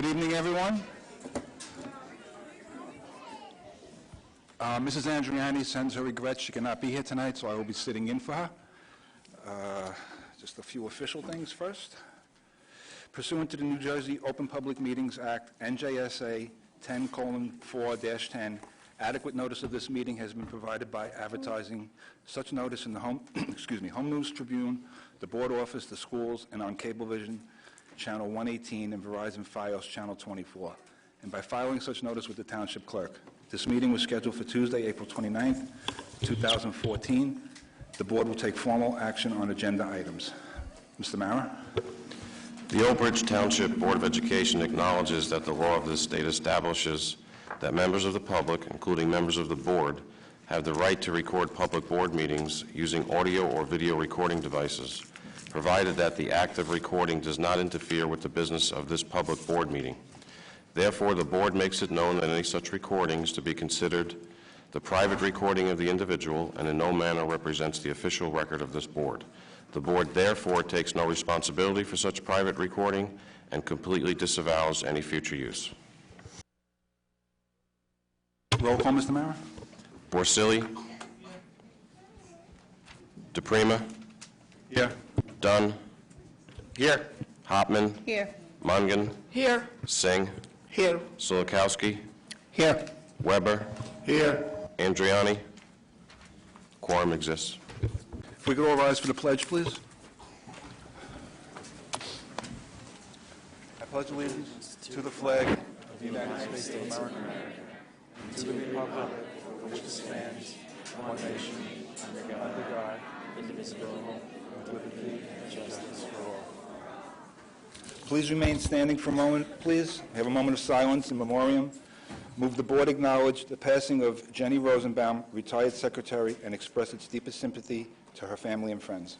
Good evening, everyone. Mrs. Andriani sends her regrets. She cannot be here tonight, so I will be sitting in for her. Just a few official things first. Pursuant to the New Jersey Open Public Meetings Act, NJSA 10:4-10, adequate notice of this meeting has been provided by advertising such notice in the Home News Tribune, the Board Office, the schools, and on Cablevision Channel 118 and Verizon Fios Channel 24, and by filing such notice with the Township Clerk. This meeting was scheduled for Tuesday, April 29th, 2014. The Board will take formal action on agenda items. Mr. Mara? The Oak Ridge Township Board of Education acknowledges that the law of this state establishes that members of the public, including members of the board, have the right to record public board meetings using audio or video recording devices, provided that the act of recording does not interfere with the business of this public board meeting. Therefore, the board makes it known that any such recordings to be considered the private recording of the individual and in no manner represents the official record of this board. The board therefore takes no responsibility for such private recording and completely disavows any future use. Roll call, Mr. Mara. Borsili? DePrima? Here. Dunn? Here. Hopman? Here. Mungan? Here. Singh? Here. Sulikowski? Here. Weber? Here. Andriani? Quorum exists. If we could all rise for the pledge, please. I pledge allegiance to the flag of the United States of America and to the republic for which it stands, one nation, under God, indivisible, with liberty and justice for all. Please remain standing for a moment, please. We have a moment of silence in memoriam. Move the board acknowledge the passing of Jenny Rosenbaum, retired secretary, and express its deepest sympathy to her family and friends.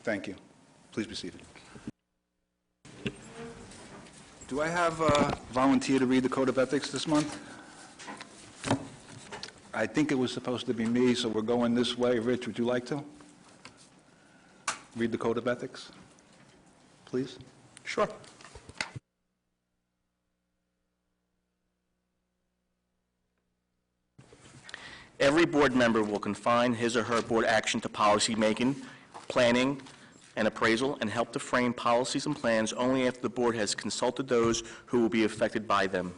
Thank you. Please be seated. Do I have a volunteer to read the Code of Ethics this month? I think it was supposed to be me, so we're going this way. Rich, would you like to read the Code of Ethics, please? Sure. Every board member will confine his or her board action to policy making, planning, and appraisal, and help to frame policies and plans only after the board has consulted those who will be affected by them.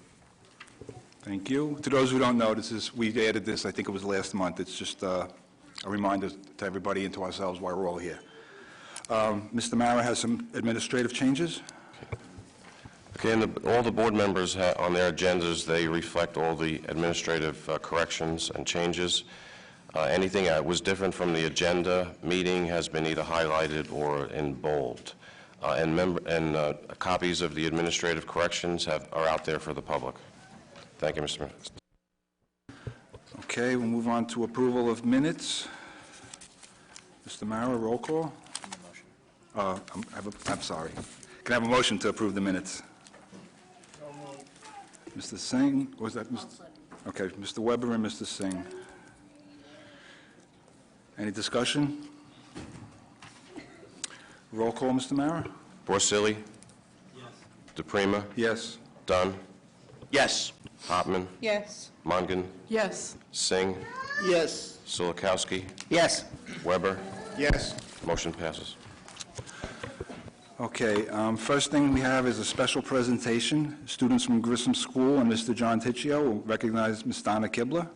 Thank you. To those who don't know, we added this, I think it was last month. It's just a reminder to everybody and to ourselves why we're all here. Mr. Mara has some administrative changes. Okay, and all the board members on their agendas, they reflect all the administrative corrections and changes. Anything that was different from the agenda meeting has been either highlighted or in bold. Copies of the administrative corrections are out there for the public. Thank you, Mr. Mayor. Okay, we'll move on to approval of minutes. Mr. Mara, roll call. I'm sorry. Can I have a motion to approve the minutes? Mr. Singh, was that Mr.? Okay, Mr. Weber and Mr. Singh. Any discussion? Roll call, Mr. Mara? Borsili? Yes. DePrima? Yes. Dunn? Yes. Hopman? Yes. Mungan? Yes. Singh? Yes. Sulikowski? Yes. Weber? Yes. Motion passes. Okay, first thing we have is a special presentation. Students from Grissom School and Mr. John Ticcio will recognize Ms. Donna Kibler.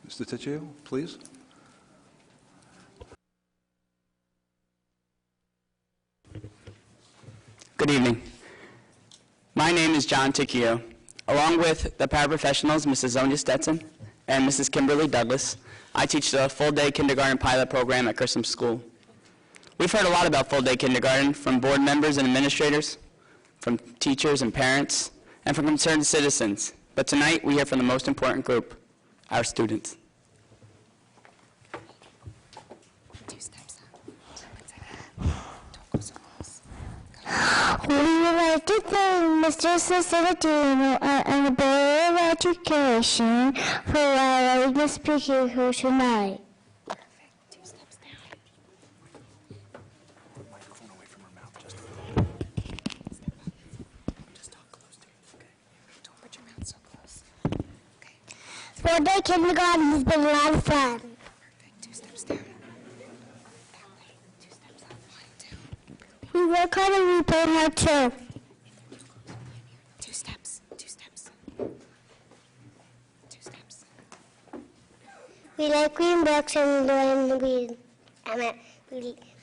Mr. Ticcio, please. Good evening. My name is John Ticcio. Along with the paraprofessionals, Mrs. Zonia Stetson and Mrs. Kimberly Douglas, I teach the full-day kindergarten pilot program at Grissom School. We've heard a lot about full-day kindergarten from board members and administrators, from teachers and parents, and from concerned citizens. But tonight, we hear from the most important group, our students. We would like to thank Mr. Cicillatino and the Board of Education for allowing the speaker here tonight. Full-day kindergarten has been a lot of fun. 2 steps down. That way. 2 steps up. 1, 2. We work hard and we play hard too. 2 steps. 2 steps. 2 steps. We like green books and learn the weed.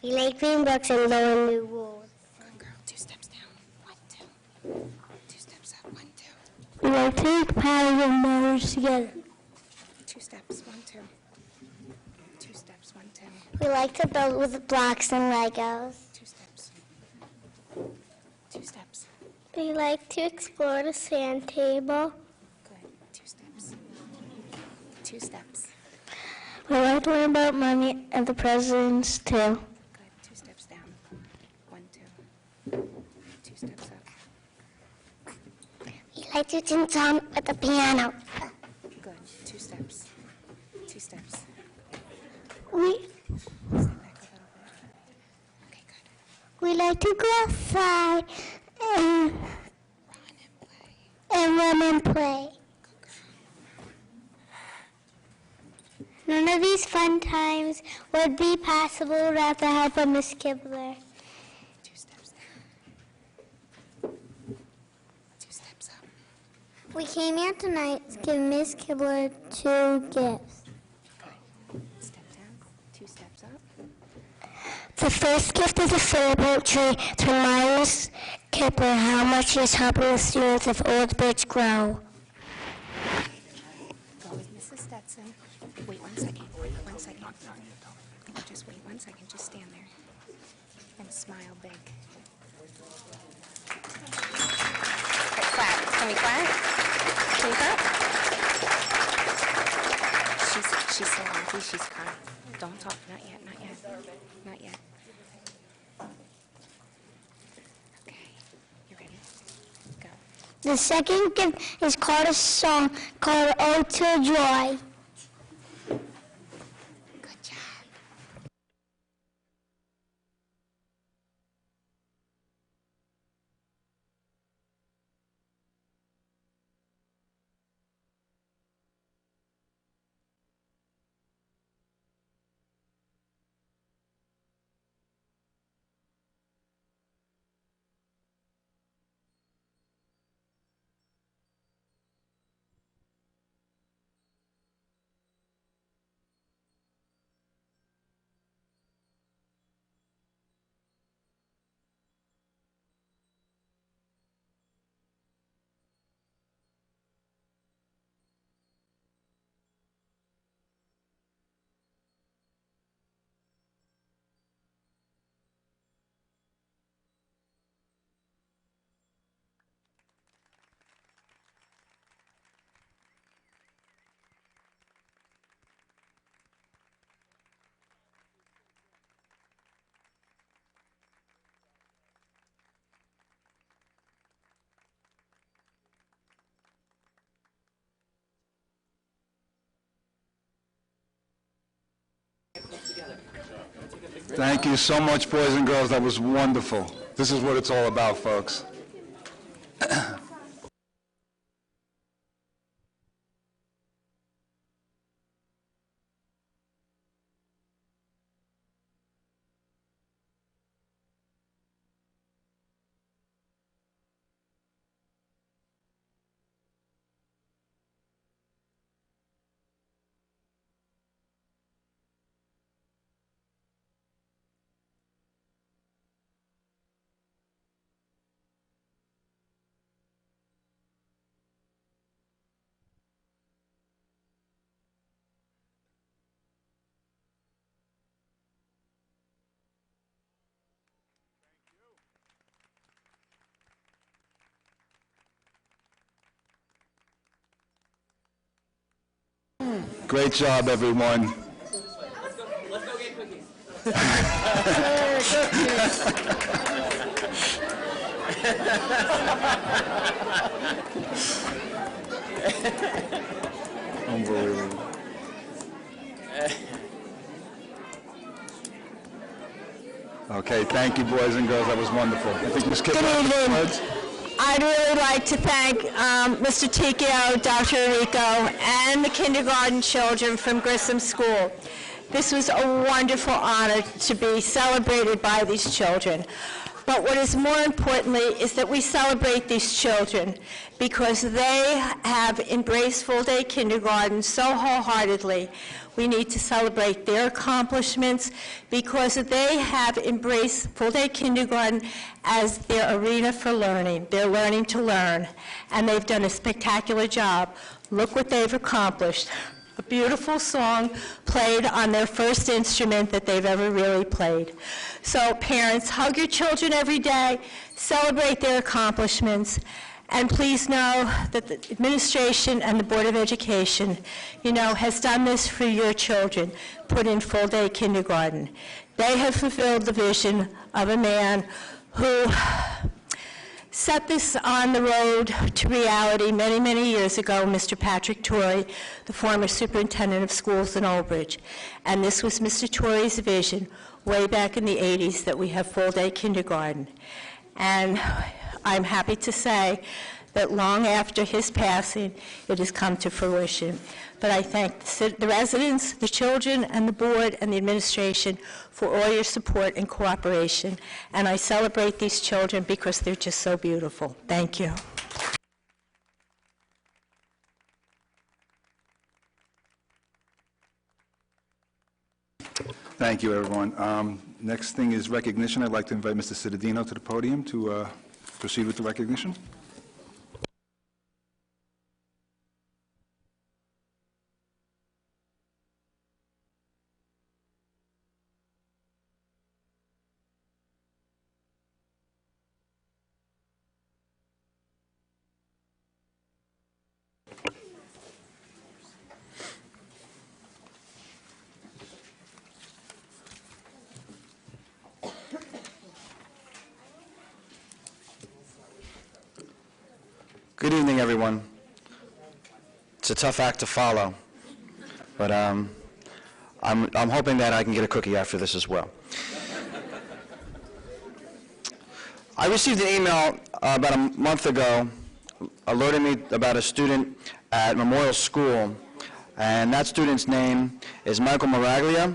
We like green books and learn new rules. Good girl. 2 steps down. 1, 2. 2 steps up. 1, 2. We like to make patterns and numbers together. 2 steps. 1, 2. 2 steps. 1, 2. We like to build with blocks and Legos. 2 steps. 2 steps. We like to explore the sand table. Good. 2 steps. 2 steps. We like to learn about money and the presidents too. Good. 2 steps down. 1, 2. 2 steps up. We like to sing songs at the piano. Good. 2 steps. 2 steps. We Step back a little bit. Okay, good. we like to go outside and Run and play. run and play. None of these fun times would be possible without the help of Miss Kibler. 2 steps down. 2 steps up. We came here tonight to give Miss Kibler 2 gifts. Good. Step down. 2 steps up. The first gift is a Fairybolt tree to remind Miss Kibler how much she is helping the students of Old Bridge grow. Go with Mrs. Stetson. Wait 1 second. 1 second. Just wait 1 second. Just stand there. And smile big. Okay, clap. Can we clap? Can we clap? She's so happy. She's crying. Don't talk. Not yet. Not yet. Not yet. Okay. You ready? Go. The second gift is called a song called Ode to Joy. Good job. Thank you so much, boys and girls. That was wonderful. This is what it's all about, folks. Great job, everyone. Unbelievable. Okay, thank you, boys and girls. That was wonderful. I think Ms. Kibler has some words. I'd really like to thank Mr. Tikio, Dr. Rico, and the kindergarten children from Grissom School. This was a wonderful honor to be celebrated by these children. But what is more importantly is that we celebrate these children because they have embraced full-day kindergarten so wholeheartedly. We need to celebrate their accomplishments because they have embraced full-day kindergarten as their arena for learning. They're learning to learn, and they've done a spectacular job. Look what they've accomplished. A beautiful song played on their first instrument that they've ever really played. So parents, hug your children every day, celebrate their accomplishments, and please know that the administration and the Board of Education, has done this for your children, put in full-day kindergarten. They have fulfilled the vision of a man who set this on the road to reality many, many years ago, Mr. Patrick Torrey, the former superintendent of schools in Old Bridge. And this was Mr. Torrey's vision way back in the 80s that we have full-day kindergarten. And I'm happy to say that long after his passing, it has come to fruition. But I thank the residents, the children, and the board and the administration for all your support and cooperation. And I celebrate these children because they're just so beautiful. Thank you. Thank you, everyone. Next thing is recognition. I'd like to invite Mr. Cittadino to the podium to proceed with the recognition. Good evening, everyone. It's a tough act to follow, but I'm hoping that I can get a cookie after this as well. I received an email about a month ago alerting me about a student at Memorial School, and that student's name is Michael Maraglia,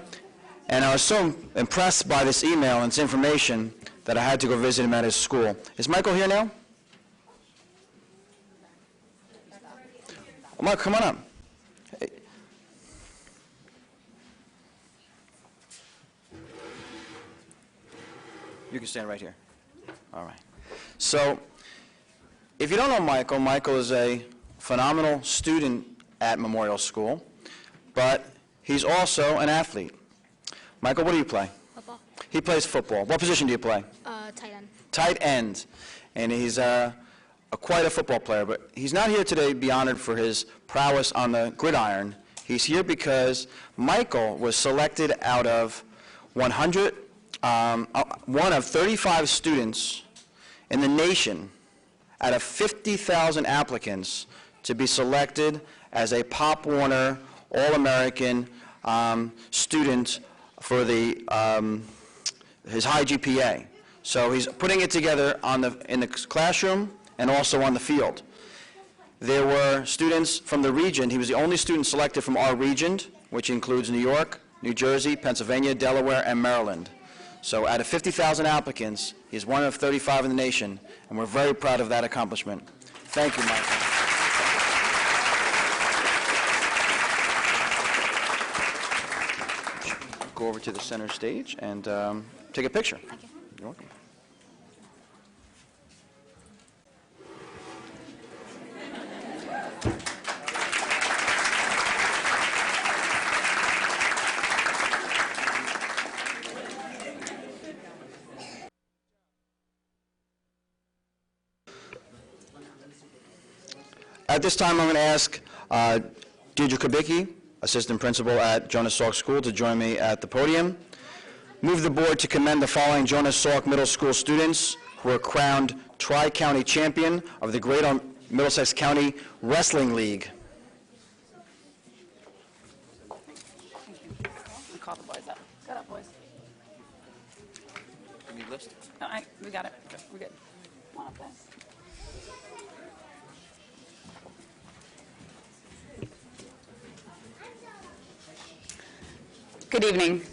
and I was so impressed by this email and its information that I had to go visit him at his school. Is Michael here now? Oh, Mike, come on up. Hey. You can stand right here. All right. So, if you don't know Michael, Michael is a phenomenal student at Memorial School, but he's also an athlete. Michael, what do you play? Football. He plays football. What position do you play? Tight end. Tight end. And he's quite a football player, but he's not here today to be honored for his prowess on the gridiron. He's here because Michael was selected out of one of 35 students in the nation out of 50,000 applicants to be selected as a Pop Warner All-American student for his high GPA. So he's putting it together in the classroom and also on the field. There were students from the region. He was the only student selected from our region, which includes New York, New Jersey, Pennsylvania, Delaware, and Maryland. So out of 50,000 applicants, he's one of 35 in the nation, and we're very proud of that accomplishment. Thank you, Michael. Go over to the center stage and take a picture. Thank you. You're welcome. At this time, I'm going to ask Deidre Kubicki, Assistant Principal at Jonas Salk School, to join me at the podium. Move the board to commend the following Jonas Salk Middle School students who were crowned Tri-County Champion of the Greater Middlesex County Wrestling League. We call the boys up. Get up, boys. Can you list? No, we got it. We're good. Come on up, guys. Good evening.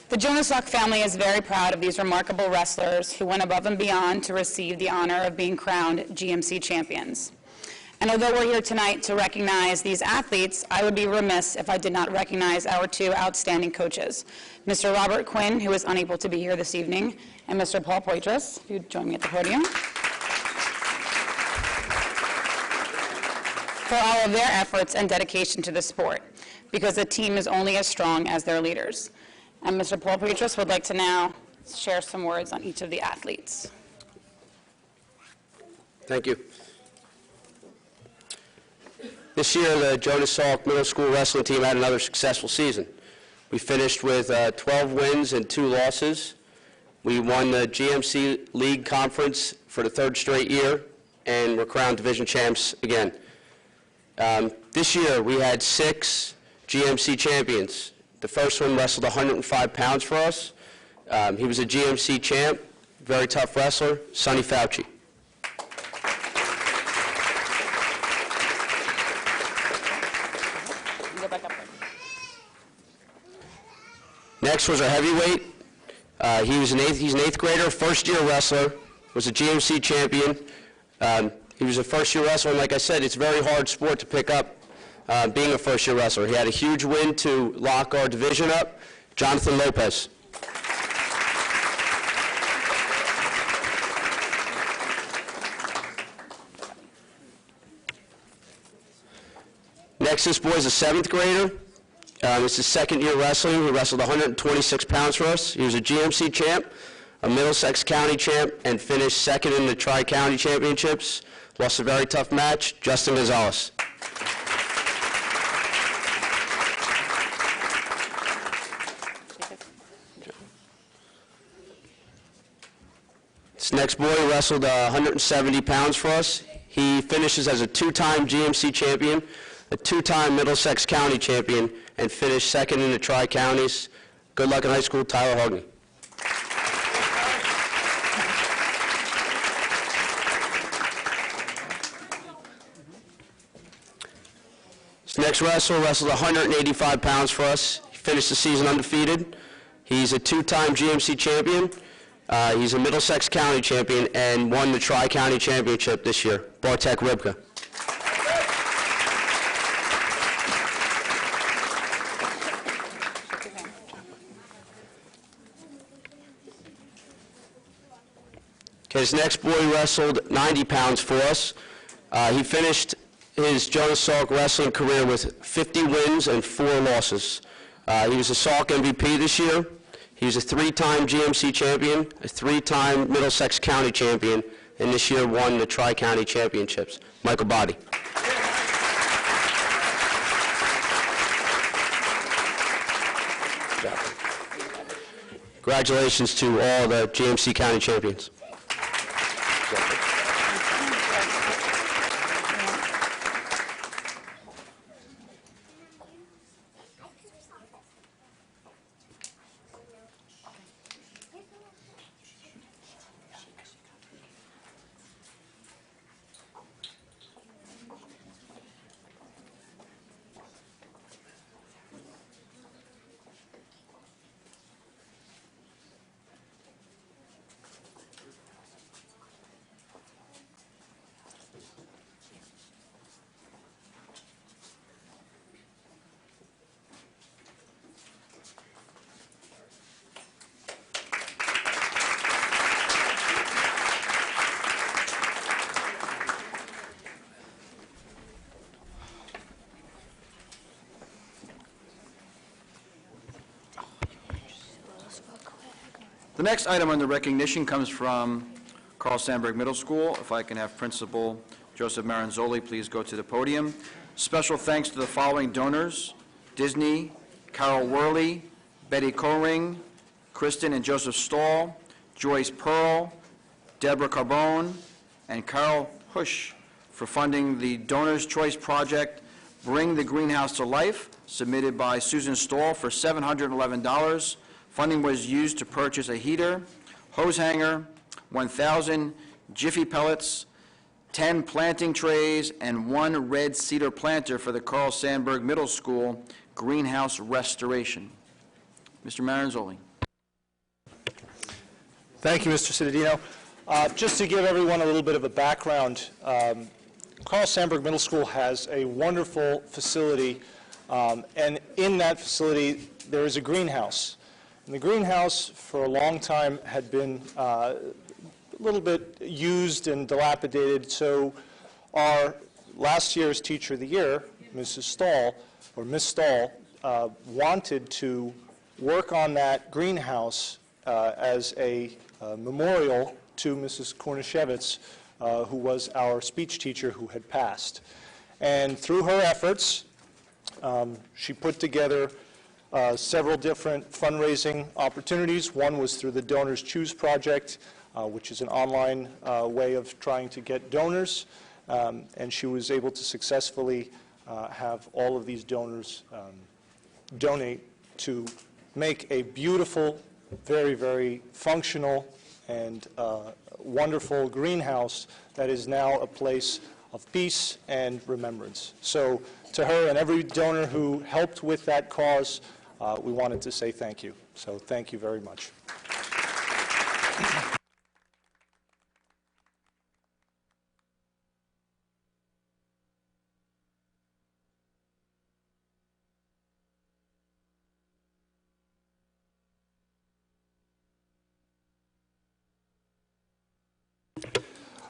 The Jonas Salk family is very proud of these remarkable wrestlers who went above and beyond to receive the honor of being crowned GMC champions. And although we're here tonight to recognize these athletes, I would be remiss if I did not recognize our two outstanding coaches, Mr. Robert Quinn, who is unable to be here this evening, and Mr. Paul Poitras, if you'd join me at the podium, for all of their efforts and dedication to the sport, because the team is only as strong as their leaders. And Mr. Paul Poitras would like to now share some words on each of the athletes. Thank you. This year, the Jonas Salk Middle School wrestling team had another successful season. We finished with 12 wins and 2 losses. We won the GMC League Conference for the 3rd straight year, and were crowned division champs again. This year, we had 6 GMC champions. The first one wrestled 105 pounds for us. He was a GMC champ, very tough wrestler, Sonny Fauci. Next was our heavyweight. He's an 8th grader, first-year wrestler, was a GMC champion. He was a first-year wrestler, and like I said, it's a very hard sport to pick up being a first-year wrestler. He had a huge win to lock our division up, Jonathan Lopez. Next, this boy's a 7th grader. This is 2nd year wrestling. He wrestled 126 pounds for us. He was a GMC champ, a Middlesex County champ, and finished 2nd in the Tri-County Championships. Lost a very tough match, Justin Gonzalez. This next boy wrestled 170 pounds for us. He finishes as a 2-time GMC champion, a 2-time Middlesex County champion, and finished 2nd in the Tri-Counties. Good luck in high school, Tyler Hogney. This next wrestler wrestled 185 pounds for us. He finished the season undefeated. He's a 2-time GMC champion. He's a Middlesex County champion and won the Tri-County Championship this year, Bartek Rybka. Okay, this next boy wrestled 90 pounds for us. He finished his Jonas Salk wrestling career with 50 wins and 4 losses. He was a Salk MVP this year. He was a 3-time GMC champion, a 3-time Middlesex County champion, and this year won the Tri-County Championships. Michael Boddy. Congratulations to all the GMC County champions. The next item under recognition comes from Carl Sandburg Middle School. If I can have Principal Joseph Maranzoli please go to the podium. Special thanks to the following donors: Disney, Carol Worley, Betty Coring, Kristen and Joseph Stahl, Joyce Pearl, Deborah Carbone, and Carol Hush for funding the Donor's Choice Project, Bring the Greenhouse to Life, submitted by Susan Stahl for $711. Funding was used to purchase a heater, hose hanger, 1,000 Jiffy pellets, 10 planting trays, and 1 red cedar planter for the Carl Sandburg Middle School greenhouse restoration. Mr. Maranzoli. Thank you, Mr. Cittadino. Just to give everyone a little bit of a background, Carl Sandburg Middle School has a wonderful facility, and in that facility there is a greenhouse. And the greenhouse for a long time had been a little bit used and dilapidated, so our last year's Teacher of the Year, Mrs. Stahl, or Miss Stahl, wanted to work on that greenhouse as a memorial to Mrs. Korniszewicz, who was our speech teacher who had passed. And through her efforts, she put together several different fundraising opportunities. One was through the Donors Choose Project, which is an online way of trying to get donors. And she was able to successfully have all of these donors donate to make a beautiful, very, very functional and wonderful greenhouse that is now a place of peace and remembrance. So to her and every donor who helped with that cause, we wanted to say thank you. So thank you very much.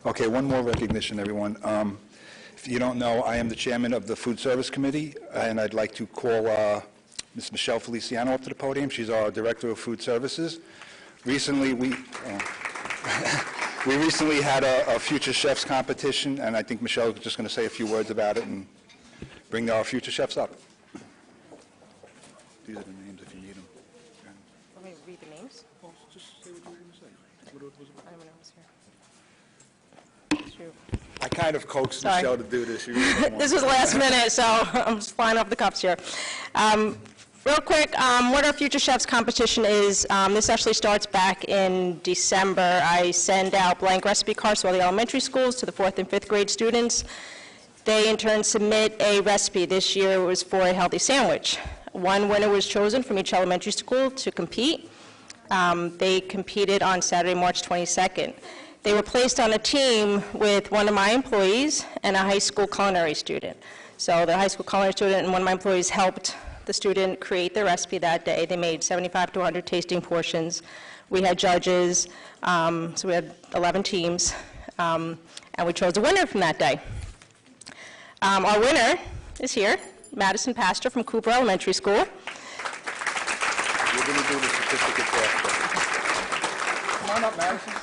Okay, one more recognition, everyone. If you don't know, I am the chairman of the Food Service Committee, and I'd like to call Ms. Michelle Feliciano up to the podium. She's our Director of Food Services. Recently, we recently had a Future Chefs competition, and I think Michelle is just going to say a few words about it and bring our Future Chefs up. These are the names if you need them. Let me read the names. Well, just say what you were going to say. What was it? I don't know who's here. I kind of coaxed Michelle to do this. This was last minute, so I'm just flying off the cuffs here. Real quick, what our Future Chefs competition is, this actually starts back in December. I send out blank recipe cards to all the elementary schools, to the 4th and 5th grade students. They in turn submit a recipe. This year it was for a healthy sandwich. One winner was chosen from each elementary school to compete. They competed on Saturday, March 22nd. They were placed on a team with one of my employees and a high school culinary student. So the high school culinary student and one of my employees helped the student create the recipe that day. They made 75 to 100 tasting portions. We had judges, so we had 11 teams, and we chose a winner from that day. Our winner is here, Madison Pastor from Cooper Elementary School. You're going to do the certificate after. Come on up, Madison.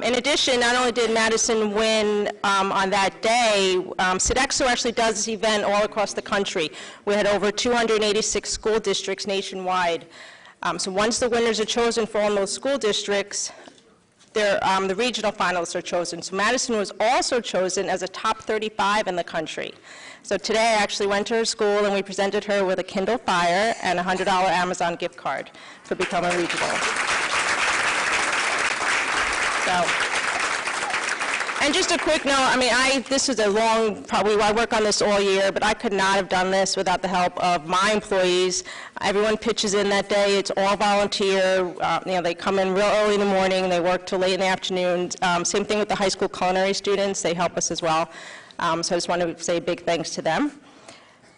In addition, not only did Madison win on that day, Sodexo actually does this event all across the country. We had over 286 school districts nationwide. So once the winners are chosen for all those school districts, the regional finalists are chosen. So Madison was also chosen as a top 35 in the country. So today I actually went to her school and we presented her with a Kindle Fire and a $100 Amazon gift card for becoming regional. So, and just a quick note, I mean, this is a long, I work on this all year, but I could not have done this without the help of my employees. Everyone pitches in that day. It's all volunteer. They come in real early in the morning. They work till late in the afternoon. Same thing with the high school culinary students. They help us as well. So I just want to say a big thanks to them.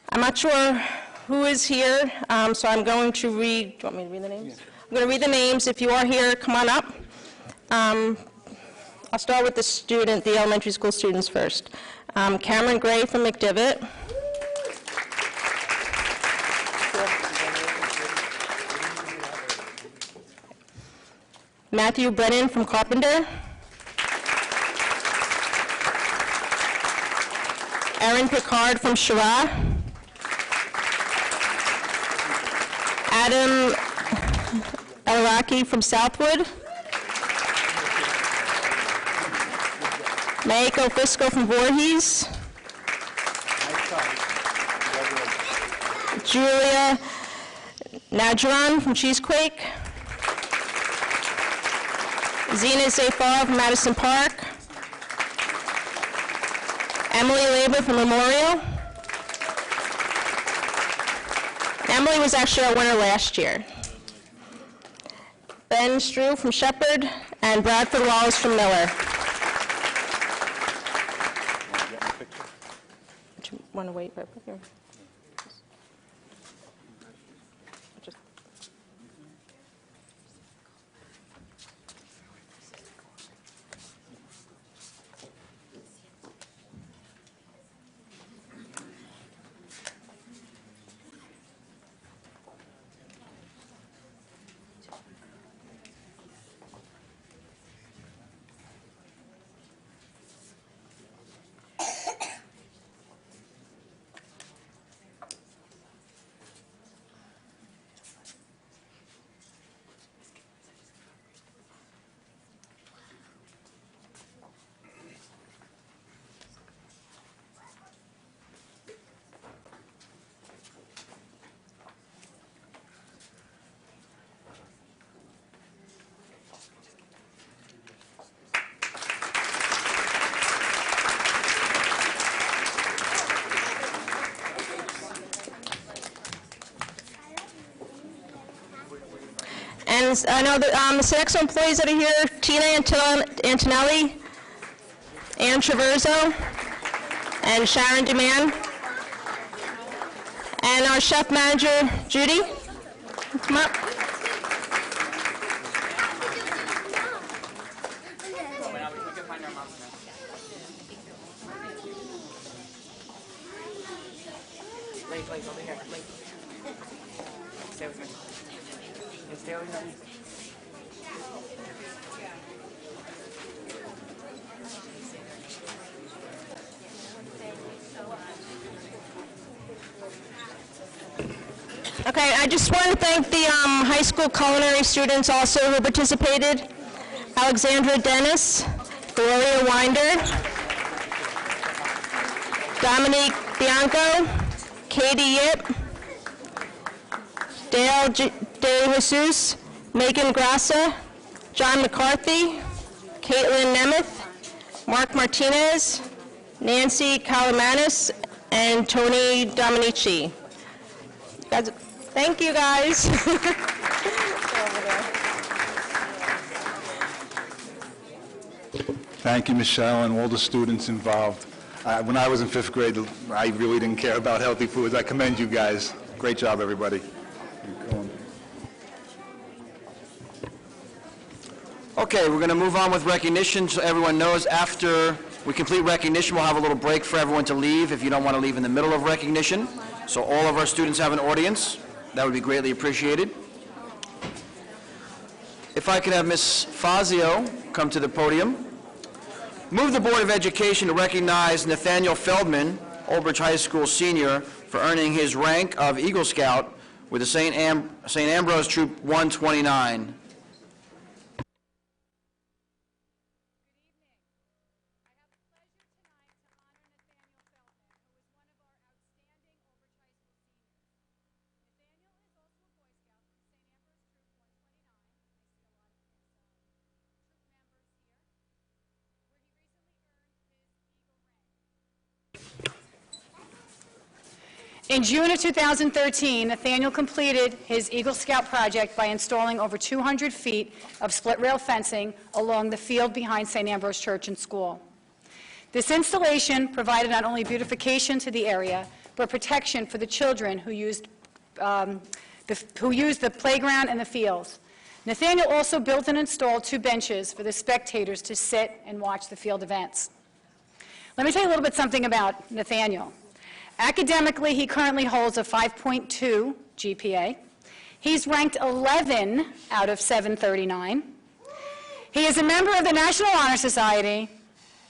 I'm not sure who is here, so I'm going to read, do you want me to read the names? I'm going to read the names. If you are here, come on up. I'll start with the elementary school students first. Cameron Gray from McDivitt. Matthew Brennan from Carpenter. Erin Picard from Shira. Adam Araki from Southwood. Maiko Fisco from Voorhees. Julia Nadjaran from Cheesequake. Zena Zafar from Madison Park. Emily Labor from Memorial. Emily was actually our winner last year. Ben Strew from Shepherd, and Bradford Wallace from Miller. Want to wait right here? And I know that the Sodexo employees that are here, Tina Antonelli, Ann Traverso, and Sharon DeMann. And our chef manager, Judy. Come up. Over here. Stay with me. Stay with me. Okay, I just want to thank the high school culinary students also who participated. Alexandra Dennis, Gloria Winder, Dominique Bianco, Katie Yip, Dale De Jesus, Megan Grassa, John McCarthy, Caitlin Nemeth, Mark Martinez, Nancy Calamanis, and Tony Dominici. Guys, thank you, guys. Thank you, Michelle, and all the students involved. When I was in 5th grade, I really didn't care about healthy foods. I commend you guys. Great job, everybody. Okay, we're going to move on with recognition, so everyone knows after we complete recognition, we'll have a little break for everyone to leave if you don't want to leave in the middle of recognition. So all of our students have an audience. That would be greatly appreciated. If I could have Ms. Fazio come to the podium. Move the Board of Education to recognize Nathaniel Feldman, Old Bridge High School senior, for earning his rank of Eagle Scout with the St. Ambrose Troop 129. In June of 2013, Nathaniel completed his Eagle Scout project by installing over 200 feet of split rail fencing along the field behind St. Ambrose Church and School. This installation provided not only beautification to the area, but protection for the children who used the playground and the fields. Nathaniel also built and installed 2 benches for the spectators to sit and watch the field events. Let me tell you a little bit something about Nathaniel. Academically, he currently holds a 5.2 GPA. He's ranked 11 out of 739. He is a member of the National Honor Society,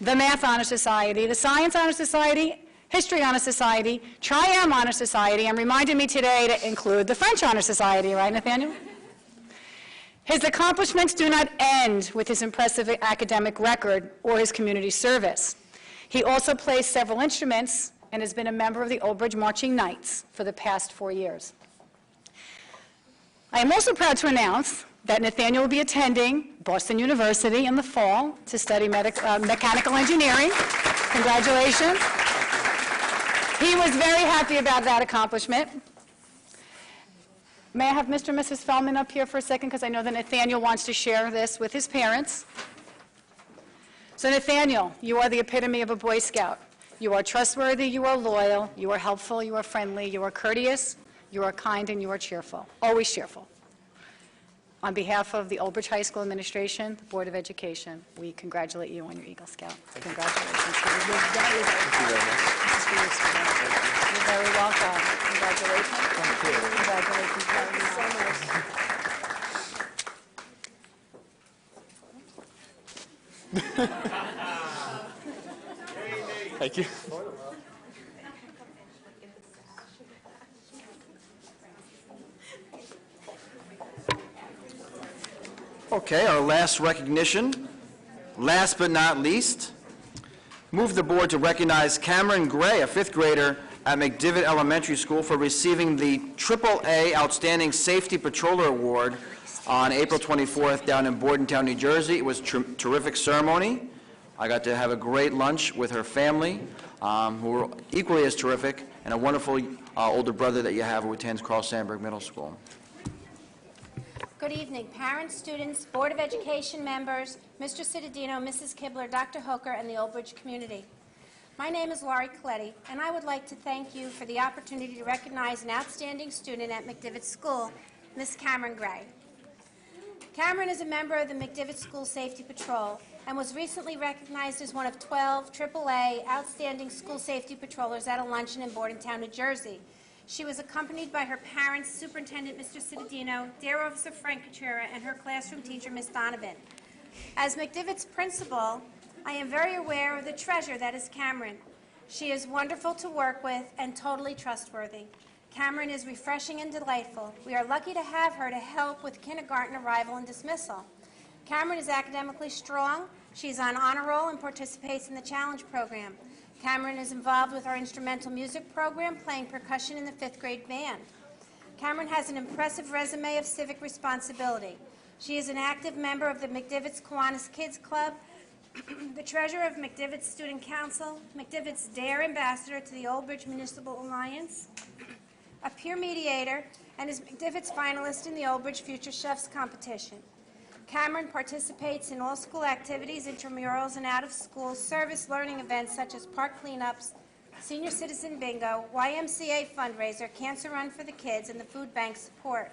the Math Honor Society, the Science Honor Society, History Honor Society, Tri-Am Honor Society, and reminded me today to include the French Honor Society, right, Nathaniel? His accomplishments do not end with his impressive academic record or his community service. He also plays several instruments and has been a member of the Old Bridge Marching Knights for the past 4 years. I am also proud to announce that Nathaniel will be attending Boston University in the fall to study mechanical engineering. Congratulations. He was very happy about that accomplishment. May I have Mr. and Mrs. Feldman up here for a second, because I know that Nathaniel wants to share this with his parents. So Nathaniel, you are the epitome of a Boy Scout. You are trustworthy, you are loyal, you are helpful, you are friendly, you are courteous, you are kind, and you are cheerful, always cheerful. On behalf of the Old Bridge High School Administration, the Board of Education, we congratulate you on your Eagle Scout. Congratulations. You're very, very You're very welcome. Congratulations. Thank you. Congratulations very much. Thank you. Okay, our last recognition, last but not least, move the board to recognize Cameron Gray, a fifth grader at McDivitt Elementary School, for receiving the AAA Outstanding Safety Patroller Award on April 24th down in Bordentown, New Jersey. It was a terrific ceremony. I got to have a great lunch with her family, who were equally as terrific, and a wonderful older brother that you have who attends Carl Sandburg Middle School. Good evening, parents, students, Board of Education members, Mr. Cittadino, Mrs. Kibler, Dr. Hooker, and the Old Bridge community. My name is Laurie Coletti, and I would like to thank you for the opportunity to recognize an outstanding student at McDivitt School, Miss Cameron Gray. Cameron is a member of the McDivitt School Safety Patrol and was recently recognized as one of 12 AAA Outstanding School Safety Patrollers at a luncheon in Bordentown, New Jersey. She was accompanied by her parents, Superintendent Mr. Cittadino, Dare Officer Frank Kachura, and her classroom teacher, Ms. Donovan. As McDivitt's principal, I am very aware of the treasure that is Cameron. She is wonderful to work with and totally trustworthy. Cameron is refreshing and delightful. We are lucky to have her to help with kindergarten arrival and dismissal. Cameron is academically strong. She is on honor roll and participates in the challenge program. Cameron is involved with our instrumental music program, playing percussion in the 5th grade band. Cameron has an impressive resume of civic responsibility. She is an active member of the McDivitt's Kiwanis Kids Club, the treasurer of McDivitt's Student Council, McDivitt's DARE ambassador to the Old Bridge Municipal Alliance, a peer mediator, and is McDivitt's finalist in the Old Bridge Future Chefs competition. Cameron participates in all school activities, intramurals, and out-of-school service learning events such as park cleanups, senior citizen bingo, YMCA fundraiser, Cancer Run for the Kids, and the food bank support.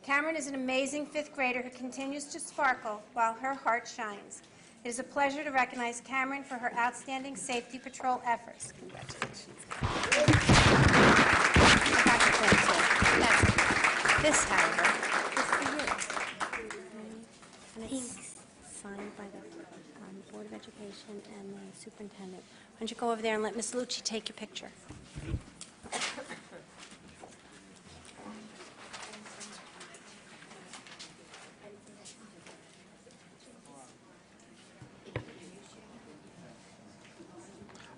Cameron is an amazing 5th grader who continues to sparkle while her heart shines. It is a pleasure to recognize Cameron for her outstanding safety patrol efforts. Congratulations. This, however, is for you. And it's signed by the Board of Education and the superintendent. Why don't you go over there and let Ms. Lucci take your picture?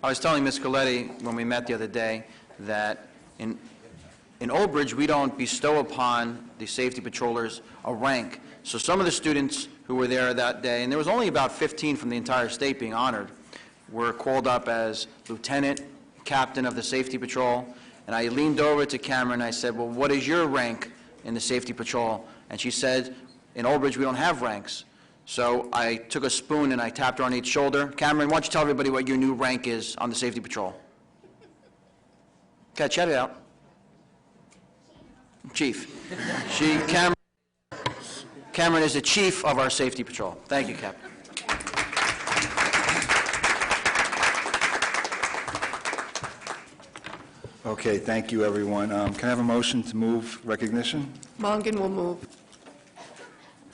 I was telling Ms. Coletti when we met the other day that in Old Bridge, we don't bestow upon the safety patrollers a rank. So some of the students who were there that day, and there was only about 15 from the entire state being honored, were called up as lieutenant, captain of the safety patrol. And I leaned over to Cameron and I said, well, what is your rank in the safety patrol? And she said, in Old Bridge, we don't have ranks. So I took a spoon and I tapped her on each shoulder. Cameron, why don't you tell everybody what your new rank is on the safety patrol? Okay, shout it out. Chief. Cameron is the chief of our safety patrol. Thank you, Captain. Okay, thank you, everyone. Can I have a motion to move recognition? Mongan will move.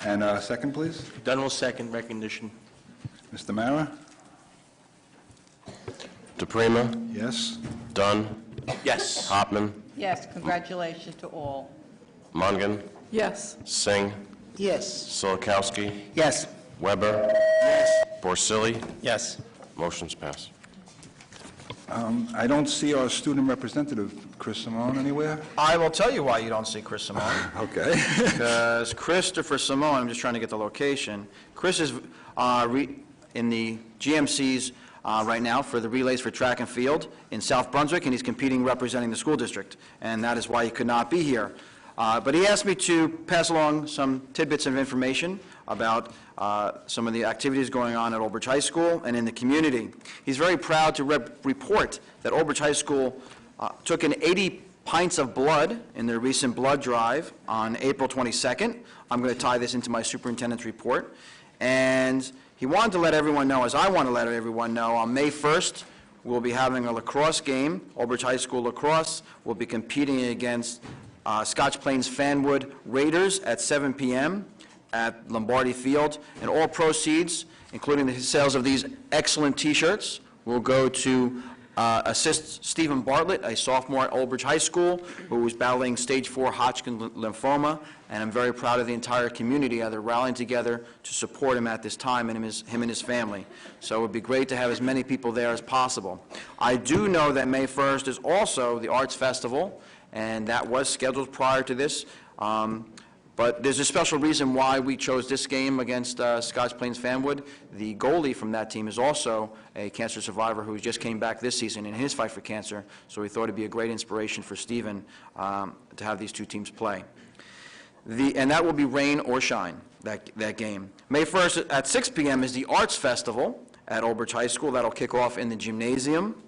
And a second, please? Dunn will second recognition. Mr. Mara? DePrima, Yes? Dunn, Yes. Hopman, Yes, congratulations to all. Mungan, Yes. Singh, Yes. Solikowski, Yes. Weber, Porcelli. Yes. Motion's passed. I don't see our student representative, Chris Simone, anywhere. I will tell you why you don't see Chris Simone. Okay. Because Christopher Simone, I'm just trying to get the location. Chris is in the GMCs right now for the relays for track and field in South Brunswick, and he's competing representing the school district, and that is why he could not be here. But he asked me to pass along some tidbits of information about some of the activities going on at Old Bridge High School and in the community. He's very proud to report that Old Bridge High School took in 80 pints of blood in their recent blood drive on April 22nd. I'm going to tie this into my superintendent's report. And he wanted to let everyone know, as I want to let everyone know, on May 1st, we'll be having a lacrosse game. Old Bridge High School lacrosse will be competing against Scotch Plains Fanwood Raiders at 7 p.m. at Lombardi Field. And all proceeds, including the sales of these excellent T-shirts, will go to assist Stephen Bartlett, a sophomore at Old Bridge High School, who is battling stage 4 Hodgkin lymphoma, and I'm very proud of the entire community how they're rallying together to support him at this time, and him and his family. So it would be great to have as many people there as possible. I do know that May 1st is also the Arts Festival, and that was scheduled prior to this. But there's a special reason why we chose this game against Scotch Plains Fanwood. The goalie from that team is also a cancer survivor who just came back this season in his fight for cancer, so we thought it'd be a great inspiration for Stephen to have these two teams play. And that will be rain or shine, that game. May 1st at 6 p.m. is the Arts Festival at Old Bridge High School. That'll kick off in the gymnasium.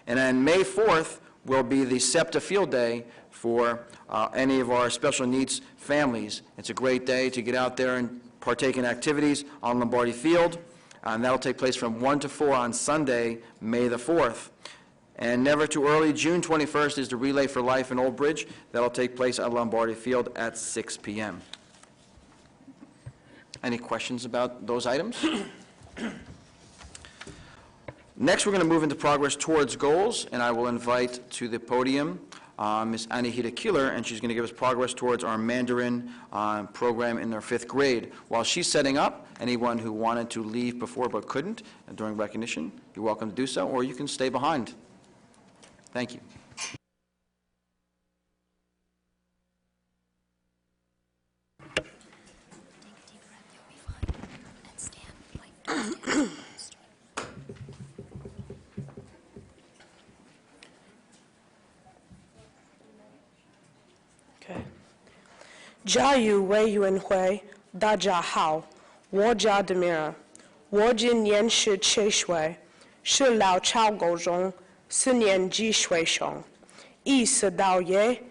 And then May 4th will be the SEPTA Field Day for any of our special needs families. It's a great day to get out there and partake in activities on Lombardi Field, and that'll take place from 1 to 4 on Sunday, May the 4th. And never too early, June 21st is the Relay for Life in Old Bridge. That'll take place at Lombardi Field at 6 p.m. Any questions about those items? Next, we're going to move into progress towards goals, and I will invite to the podium Ms. Anahita Keeler, and she's going to give us progress towards our Mandarin program in their 5th grade. While she's setting up, anyone who wanted to leave before but couldn't during recognition, you're welcome to do so, or you can stay behind. Thank you. Okay. 家与委员会大家好，我叫德米尔，我今年17岁，是老巢高中4年级学生。14到夜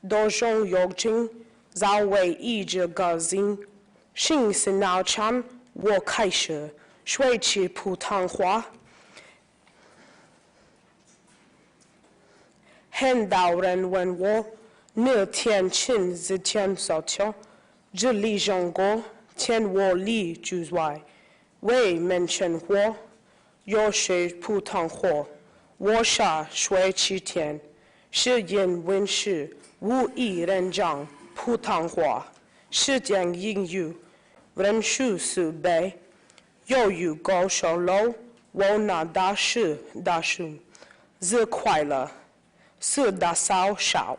都中有情，早为一直高兴。星期早上我开始学习普通话。很多人问我，那天亲自前手球，这里中国天我里之外，为mention我有学普通话，我下学期天是因为是无意认讲普通话，是讲英语，认识是背，由于高手楼，我拿大师，是快乐。是大少少，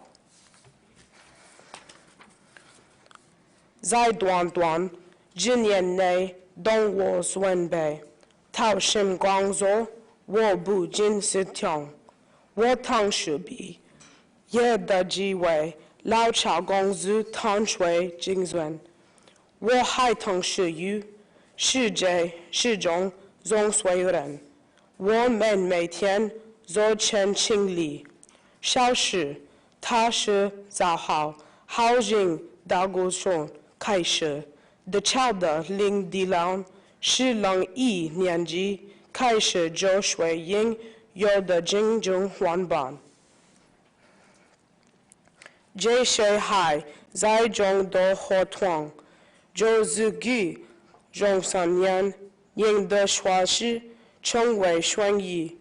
在短短几年内，当我准备投身工作，我不仅是听，我同时比也的机会老巢公司同学竞选，我还同时与世界始终总虽人，我们每天做全清理。小时，他是早好好人到高中开始的桥的领地郎是1年级开始就学英有的竞争环班。这些还在中的活动，就自己中3年赢得学习成为选一，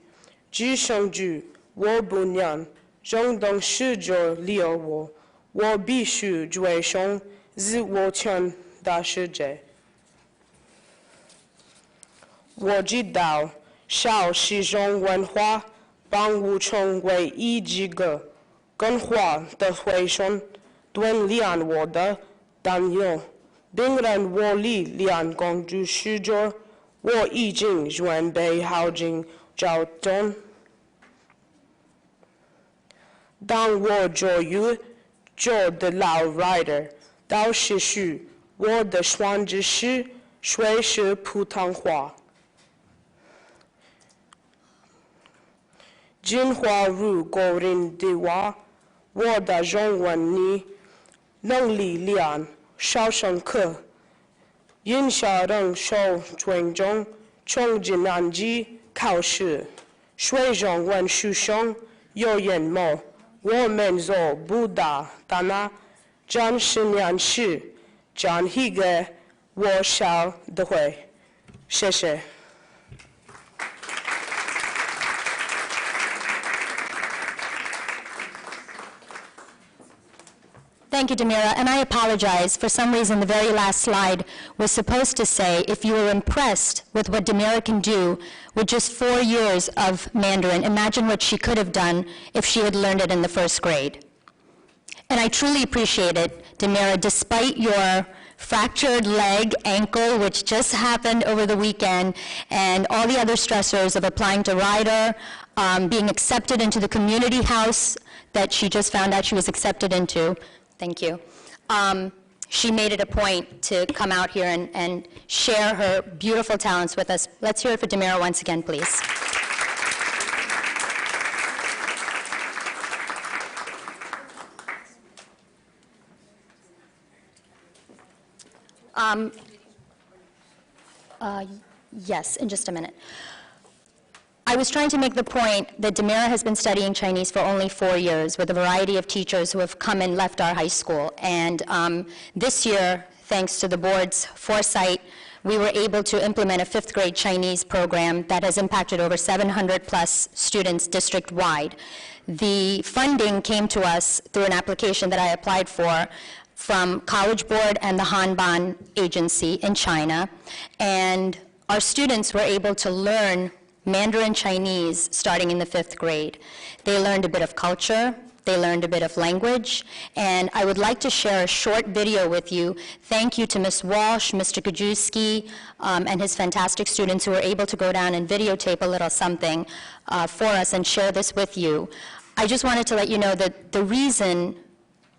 只剩下我不能。中等是就理由我必须追上自我全的世界。我知道小西中文化帮我成为一几个更好的学生，锻炼我的担忧，并让我力量公主世界。我已经准备好进交通。当我就于做的老 rider， 到时序我的双子是水是普通话。进化如果人的话，我的中文你能力量少上课，影响人受尊重，从今南极考试，水中文书上有眼眸，我们做不到，但那真是难事，真一个我晓得会，谢谢。Thank you, Demira, and I apologize. For some reason, the very last slide was supposed to say, if you were impressed with what Demira can do with just 4 years of Mandarin, imagine what she could have done if she had learned it in the first grade. And I truly appreciate it, Demira, despite your fractured leg, ankle, which just happened over the weekend, and all the other stressors of applying to Rider, being accepted into the community house that she just found out she was accepted into. Thank you. She made it a point to come out here and share her beautiful talents with us. Let's hear it for Demira once again, please. Yes, in just a minute. I was trying to make the point that Demira has been studying Chinese for only 4 years with a variety of teachers who have come and left our high school. And this year, thanks to the board's foresight, we were able to implement a 5th grade Chinese program that has impacted over 700 plus students district-wide. The funding came to us through an application that I applied for from College Board and the Hanban Agency in China. And our students were able to learn Mandarin Chinese starting in the 5th grade. They learned a bit of culture, they learned a bit of language, and I would like to share a short video with you. Thank you to Ms. Walsh, Mr. Kajewski, and his fantastic students who were able to go down and videotape a little something for us and share this with you. I just wanted to let you know that the reason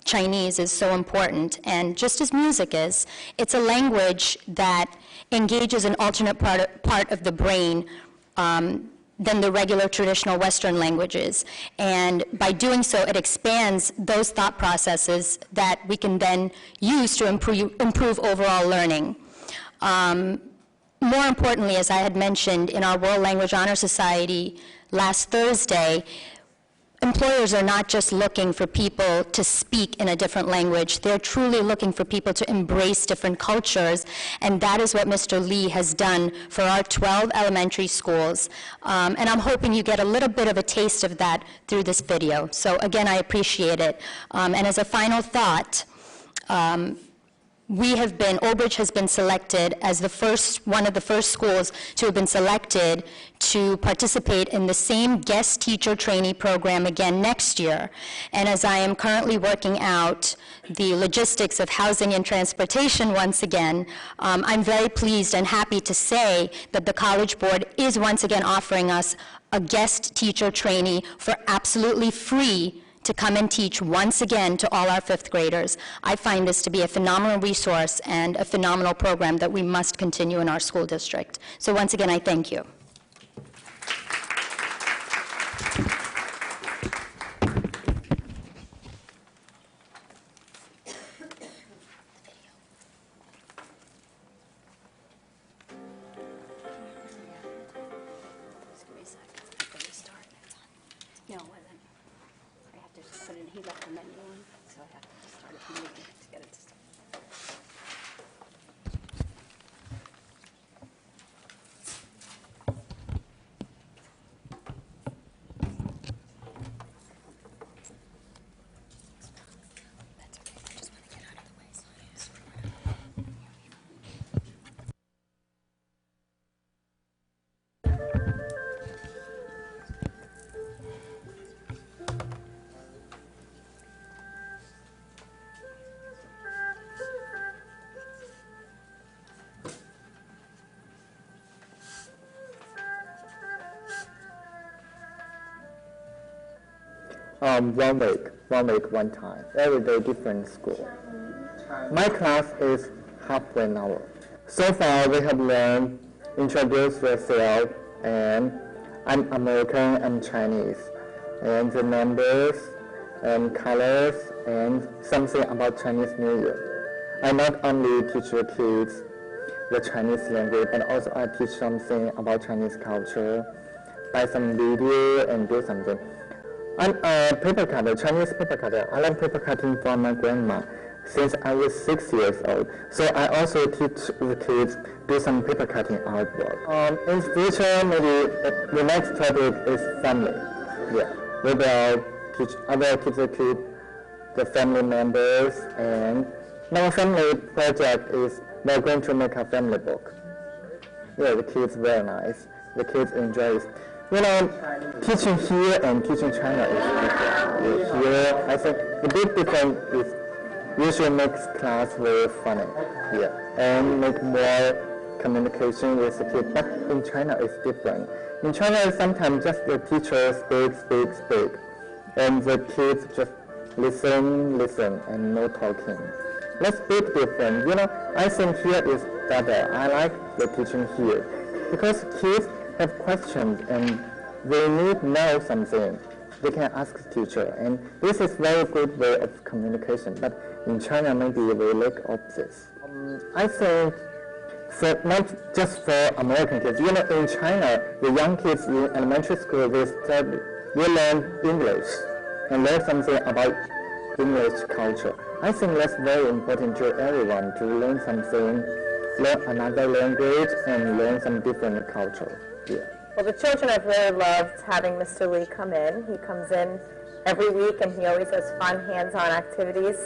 Chinese is so important, and just as music is, it's a language that engages an alternate part of the brain than the regular traditional Western languages. And by doing so, it expands those thought processes that we can then use to improve overall learning. More importantly, as I had mentioned in our World Language Honor Society last Thursday, employers are not just looking for people to speak in a different language. They're truly looking for people to embrace different cultures, and that is what Mr. Lee has done for our 12 elementary schools. And I'm hoping you get a little bit of a taste of that through this video. So again, I appreciate it. And as a final thought, Old Bridge has been selected as one of the first schools to have been selected to participate in the same guest teacher trainee program again next year. And as I am currently working out the logistics of housing and transportation once again, I'm very pleased and happy to say that the College Board is once again offering us a guest teacher trainee for absolutely free to come and teach once again to all our 5th graders. I find this to be a phenomenal resource and a phenomenal program that we must continue in our school district. So once again, I thank you. He left the menu on, so I have to start it from the beginning to get it to start. 1 week, one time. Every day different school. My class is half an hour. So far we have learned introduce yourself, and I'm American and Chinese, and the numbers and colors and something about Chinese New Year. I not only teach the kids the Chinese language, and also I teach something about Chinese culture, buy some video and do something. I'm a paper cutter, Chinese paper cutter. I learned paper cutting from my grandma since I was 6 years old. So I also teach the kids do some paper cutting artwork. In the future, maybe the next topic is family. Yeah, we will teach other kids the family members, and my family project is we're going to make a family book. Yeah, the kids very nice. The kids enjoy it. You know, teaching here and teaching China is different. Here, I think the big difference is usually makes class very funny. Yeah, and make more communication with the kids. But in China, it's different. In China, sometimes just the teacher speak, and the kids just listen, and no talking. That's big difference. You know, I think here is better. I like the teaching here because kids have questions and they need to know something. They can ask the teacher, and this is very good way of communication. But in China, maybe we lack of this. I think for not just for American kids. You know, in China, the young kids in elementary school they learn English and learn something about English culture. I think that's very important to everyone to learn something, learn another language, and learn some different culture. Yeah. Well, the children have really loved having Mr. Lee come in. He comes in every week, and he always has fun, hands-on activities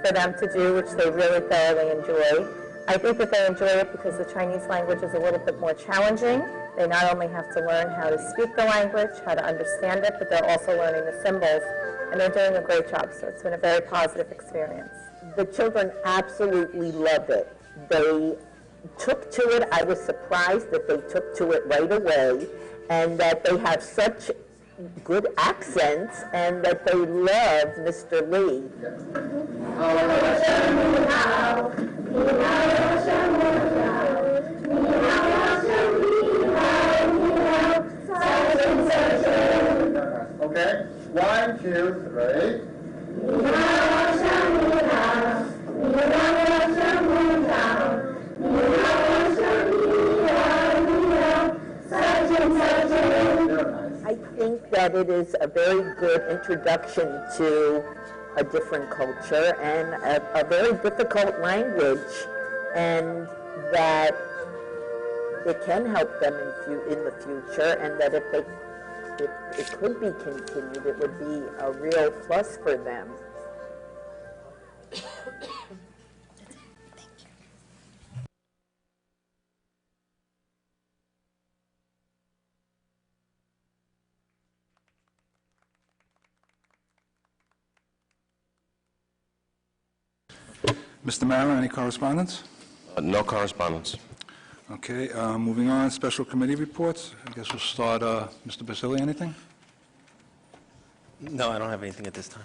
for them to do, which they really thoroughly enjoy. I think that they enjoy it because the Chinese language is a little bit more challenging. They not only have to learn how to speak the language, how to understand it, but they're also learning the symbols, and they're doing a great job, so it's been a very positive experience. The children absolutely love it. They took to it. I was surprised that they took to it right away, and that they have such good accents, and that they love Mr. Lee. Okay, 1, 2, 3. I think that it is a very good introduction to a different culture and a very difficult language, and that it can help them in the future, and that if it could be continued, it would be a real plus for them. Mr. Mara, any correspondence? No correspondence. Okay, moving on, special committee reports. I guess we'll start, Mr. Basili, anything? No, I don't have anything at this time.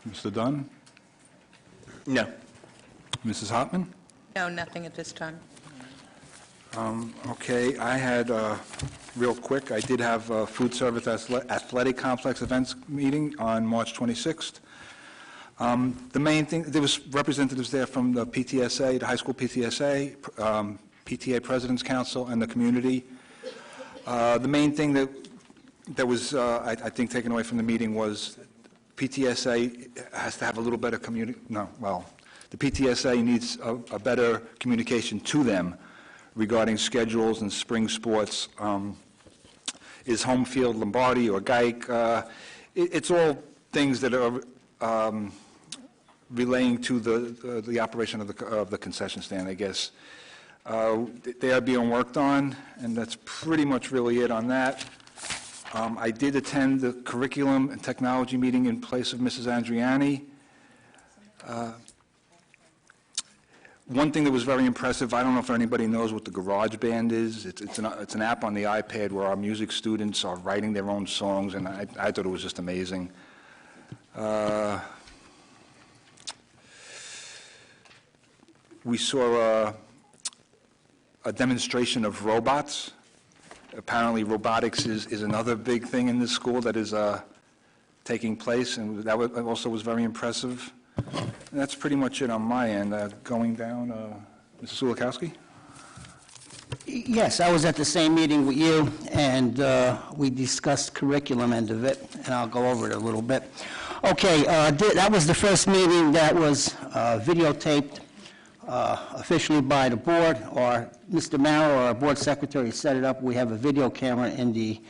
Mr. Dunn? No. Mrs. Hartman? No, nothing at this time. Okay, I had, real quick, I did have a food service athletic complex events meeting on March 26th. The main thing, there was representatives there from the PTSA, the high school PTSA, PTA President's Council, and the community. The main thing that was, I think, taken away from the meeting was PTSA has to have a little better the PTSA needs a better communication to them regarding schedules and spring sports. Is home field Lombardi or Geic? It's all things that are relaying to the operation of the concession stand, I guess. They are being worked on, and that's pretty much really it on that. I did attend the curriculum and technology meeting in place of Mrs. Andriani. One thing that was very impressive, I don't know if anybody knows what the GarageBand is. It's an app on the iPad where our music students are writing their own songs, and I thought it was just amazing. We saw a demonstration of robots. Apparently, robotics is another big thing in this school that is taking place, and that also was very impressive. And that's pretty much it on my end. Going down, Mrs. Sulikowski? Yes, I was at the same meeting with you, and we discussed curriculum end of it, and I'll go over it a little bit. Okay, that was the first meeting that was videotaped officially by the board, or Mr. Marrow, our board secretary, set it up. We have a video camera in the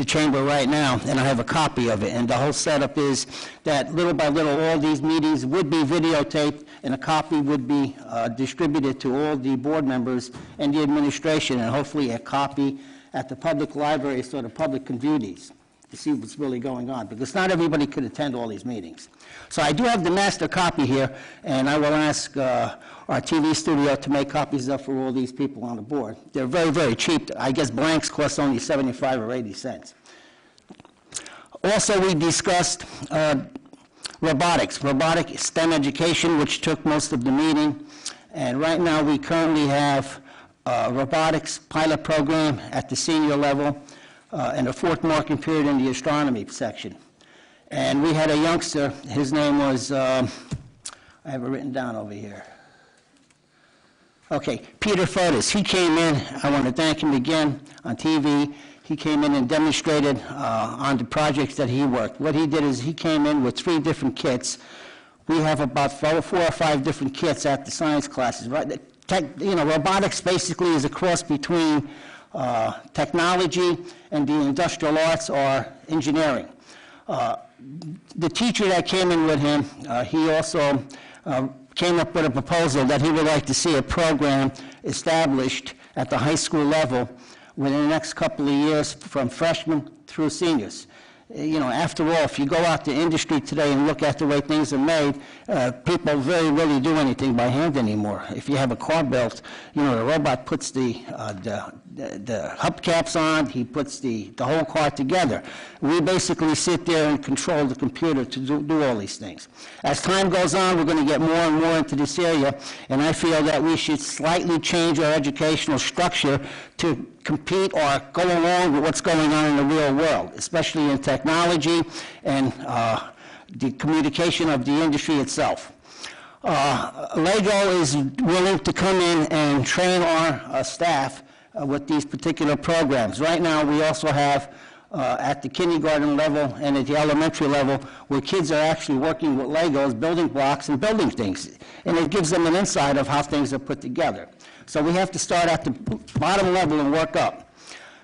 chamber right now, and I have a copy of it. And the whole setup is that little by little, all these meetings would be videotaped, and a copy would be distributed to all the board members and the administration, and hopefully a copy at the public library so the public can view these to see what's really going on, because not everybody could attend all these meetings. So I do have the master copy here, and I will ask our TV studio to make copies up for all these people on the board. They're very, very cheap. I guess blanks cost only 75 or 80 cents. Also, we discussed robotic STEM education, which took most of the meeting. And right now, we currently have a robotics pilot program at the senior level and a fourth marking period in the astronomy section. And we had a youngster, his name was, I have it written down over here. Okay, Peter Fotis. He came in, I want to thank him again on TV. He came in and demonstrated on the projects that he worked. What he did is he came in with 3 different kits. We have about 4 or 5 different kits at the science classes. Right? Robotics basically is a cross between technology and the industrial arts or engineering. The teacher that came in with him, he also came up with a proposal that he would like to see a program established at the high school level within the next couple of years from freshmen through seniors. After all, if you go out to industry today and look at the way things are made, people very rarely do anything by hand anymore. If you have a car built, the robot puts the hubcaps on, he puts the whole car together. We basically sit there and control the computer to do all these things. As time goes on, we're going to get more and more into this area, and I feel that we should slightly change our educational structure to compete or go along with what's going on in the real world, especially in technology and the communication of the industry itself. LEGO is willing to come in and train our staff with these particular programs. Right now, we also have at the kindergarten level and at the elementary level where kids are actually working with Legos, building blocks, and building things. And it gives them an insight of how things are put together. So we have to start at the bottom level and work up.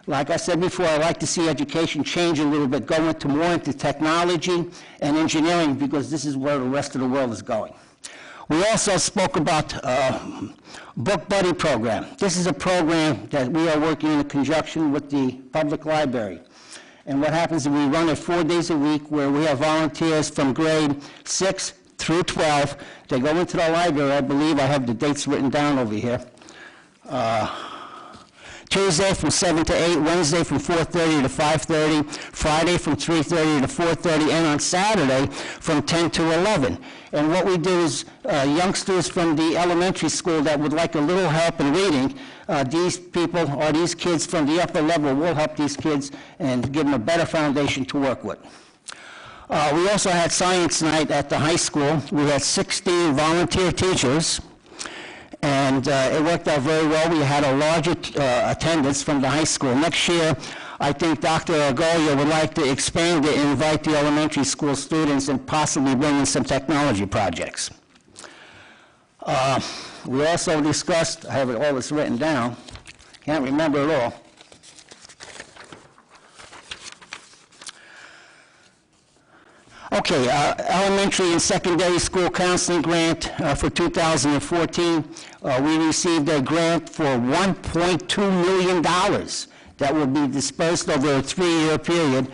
Like I said before, I like to see education change a little bit, go more into technology and engineering, because this is where the rest of the world is going. We also spoke about Book Buddy program. This is a program that we are working in conjunction with the public library. And what happens is we run it 4 days a week where we have volunteers from grade 6 through 12. They go into the library, I believe I have the dates written down over here. Tuesday from 7 to 8, Wednesday from 4:30 to 5:30, Friday from 3:30 to 4:30, and on Saturday from 10 to 11. And what we do is youngsters from the elementary school that would like a little help in reading, these people or these kids from the upper level will help these kids and give them a better foundation to work with. We also had science night at the high school. We had 16 volunteer teachers. And it worked out very well. We had a larger attendance from the high school. Next year, I think Dr. Argolia would like to expand it and invite the elementary school students and possibly bring in some technology projects. We also discussed, I have all this written down, can't remember it all. Okay, elementary and secondary school counseling grant for 2014. We received a grant for $1.2 million that will be dispersed over a 3-year period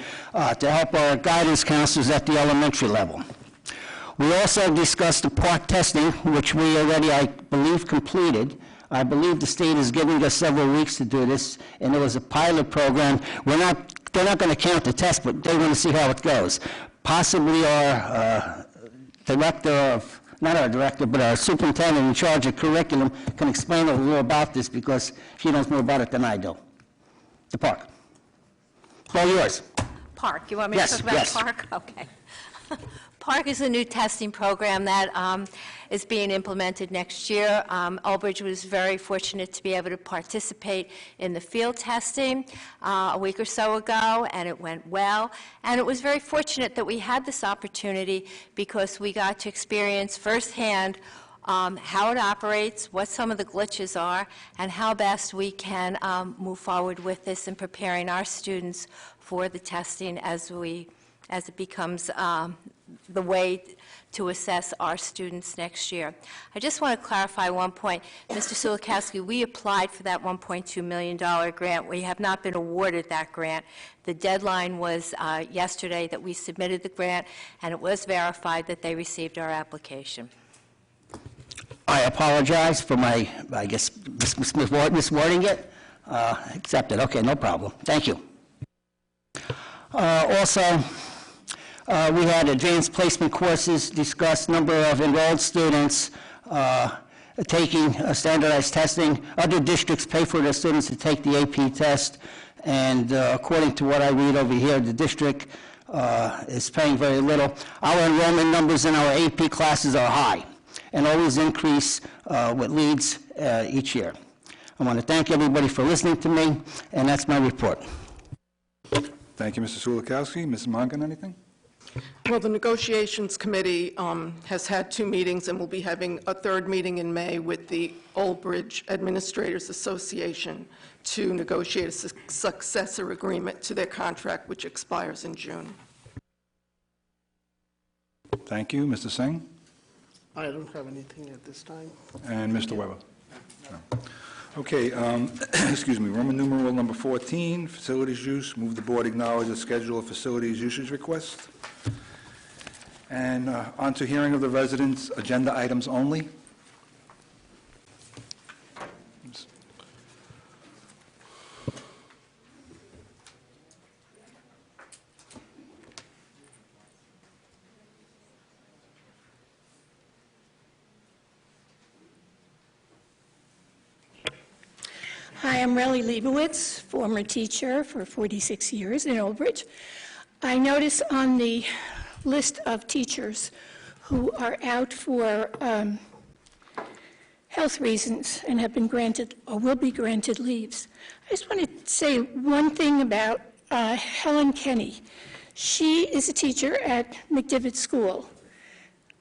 to help our guidance counselors at the elementary level. We also discussed the PARCC testing, which we already, I believe, completed. I believe the state is giving us several weeks to do this, and it was a pilot program. They're not going to count the test, but they want to see how it goes. possibly our director of, not our director, but our superintendent in charge of curriculum can explain a little about this because she knows more about it than I do. The park. All yours. Park, you want me to talk about Park? Okay. Park is a new testing program that is being implemented next year. Old Bridge was very fortunate to be able to participate in the field testing a week or so ago, and it went well. And it was very fortunate that we had this opportunity because we got to experience firsthand how it operates, what some of the glitches are, and how best we can move forward with this in preparing our students for the testing as it becomes the way to assess our students next year. I just want to clarify one point. Mr. Sulikowski, we applied for that $1.2 million grant. We have not been awarded that grant. The deadline was yesterday that we submitted the grant, and it was verified that they received our application. I apologize for my, I guess, miswording it. Accepted. Okay, no problem. Thank you. Also, we had advanced placement courses discussed, number of enrolled students taking standardized testing. Other districts pay for their students to take the AP test, and according to what I read over here, the district is paying very little. Our enrollment numbers in our AP classes are high and always increase with leads each year. I want to thank everybody for listening to me, and that's my report. Thank you, Mr. Sulikowski. Mrs. Mongan, anything? Well, the Negotiations Committee has had 2 meetings and will be having a 3rd meeting in May with the Old Bridge Administrators Association to negotiate a successor agreement to their contract, which expires in June. Thank you. Mr. Singh? I don't have anything at this time. And Mr. Weber? No. Okay, excuse me, Roman numeral number 14, facilities use. Move the board acknowledge the schedule of facilities usage request. And on to hearing of the residents' agenda items only. Hi, I'm Relly Leibowitz, former teacher for 46 years in Old Bridge. I notice on the list of teachers who are out for health reasons and have been granted or will be granted leaves. I just want to say one thing about Helen Kenny. She is a teacher at McDivitt School.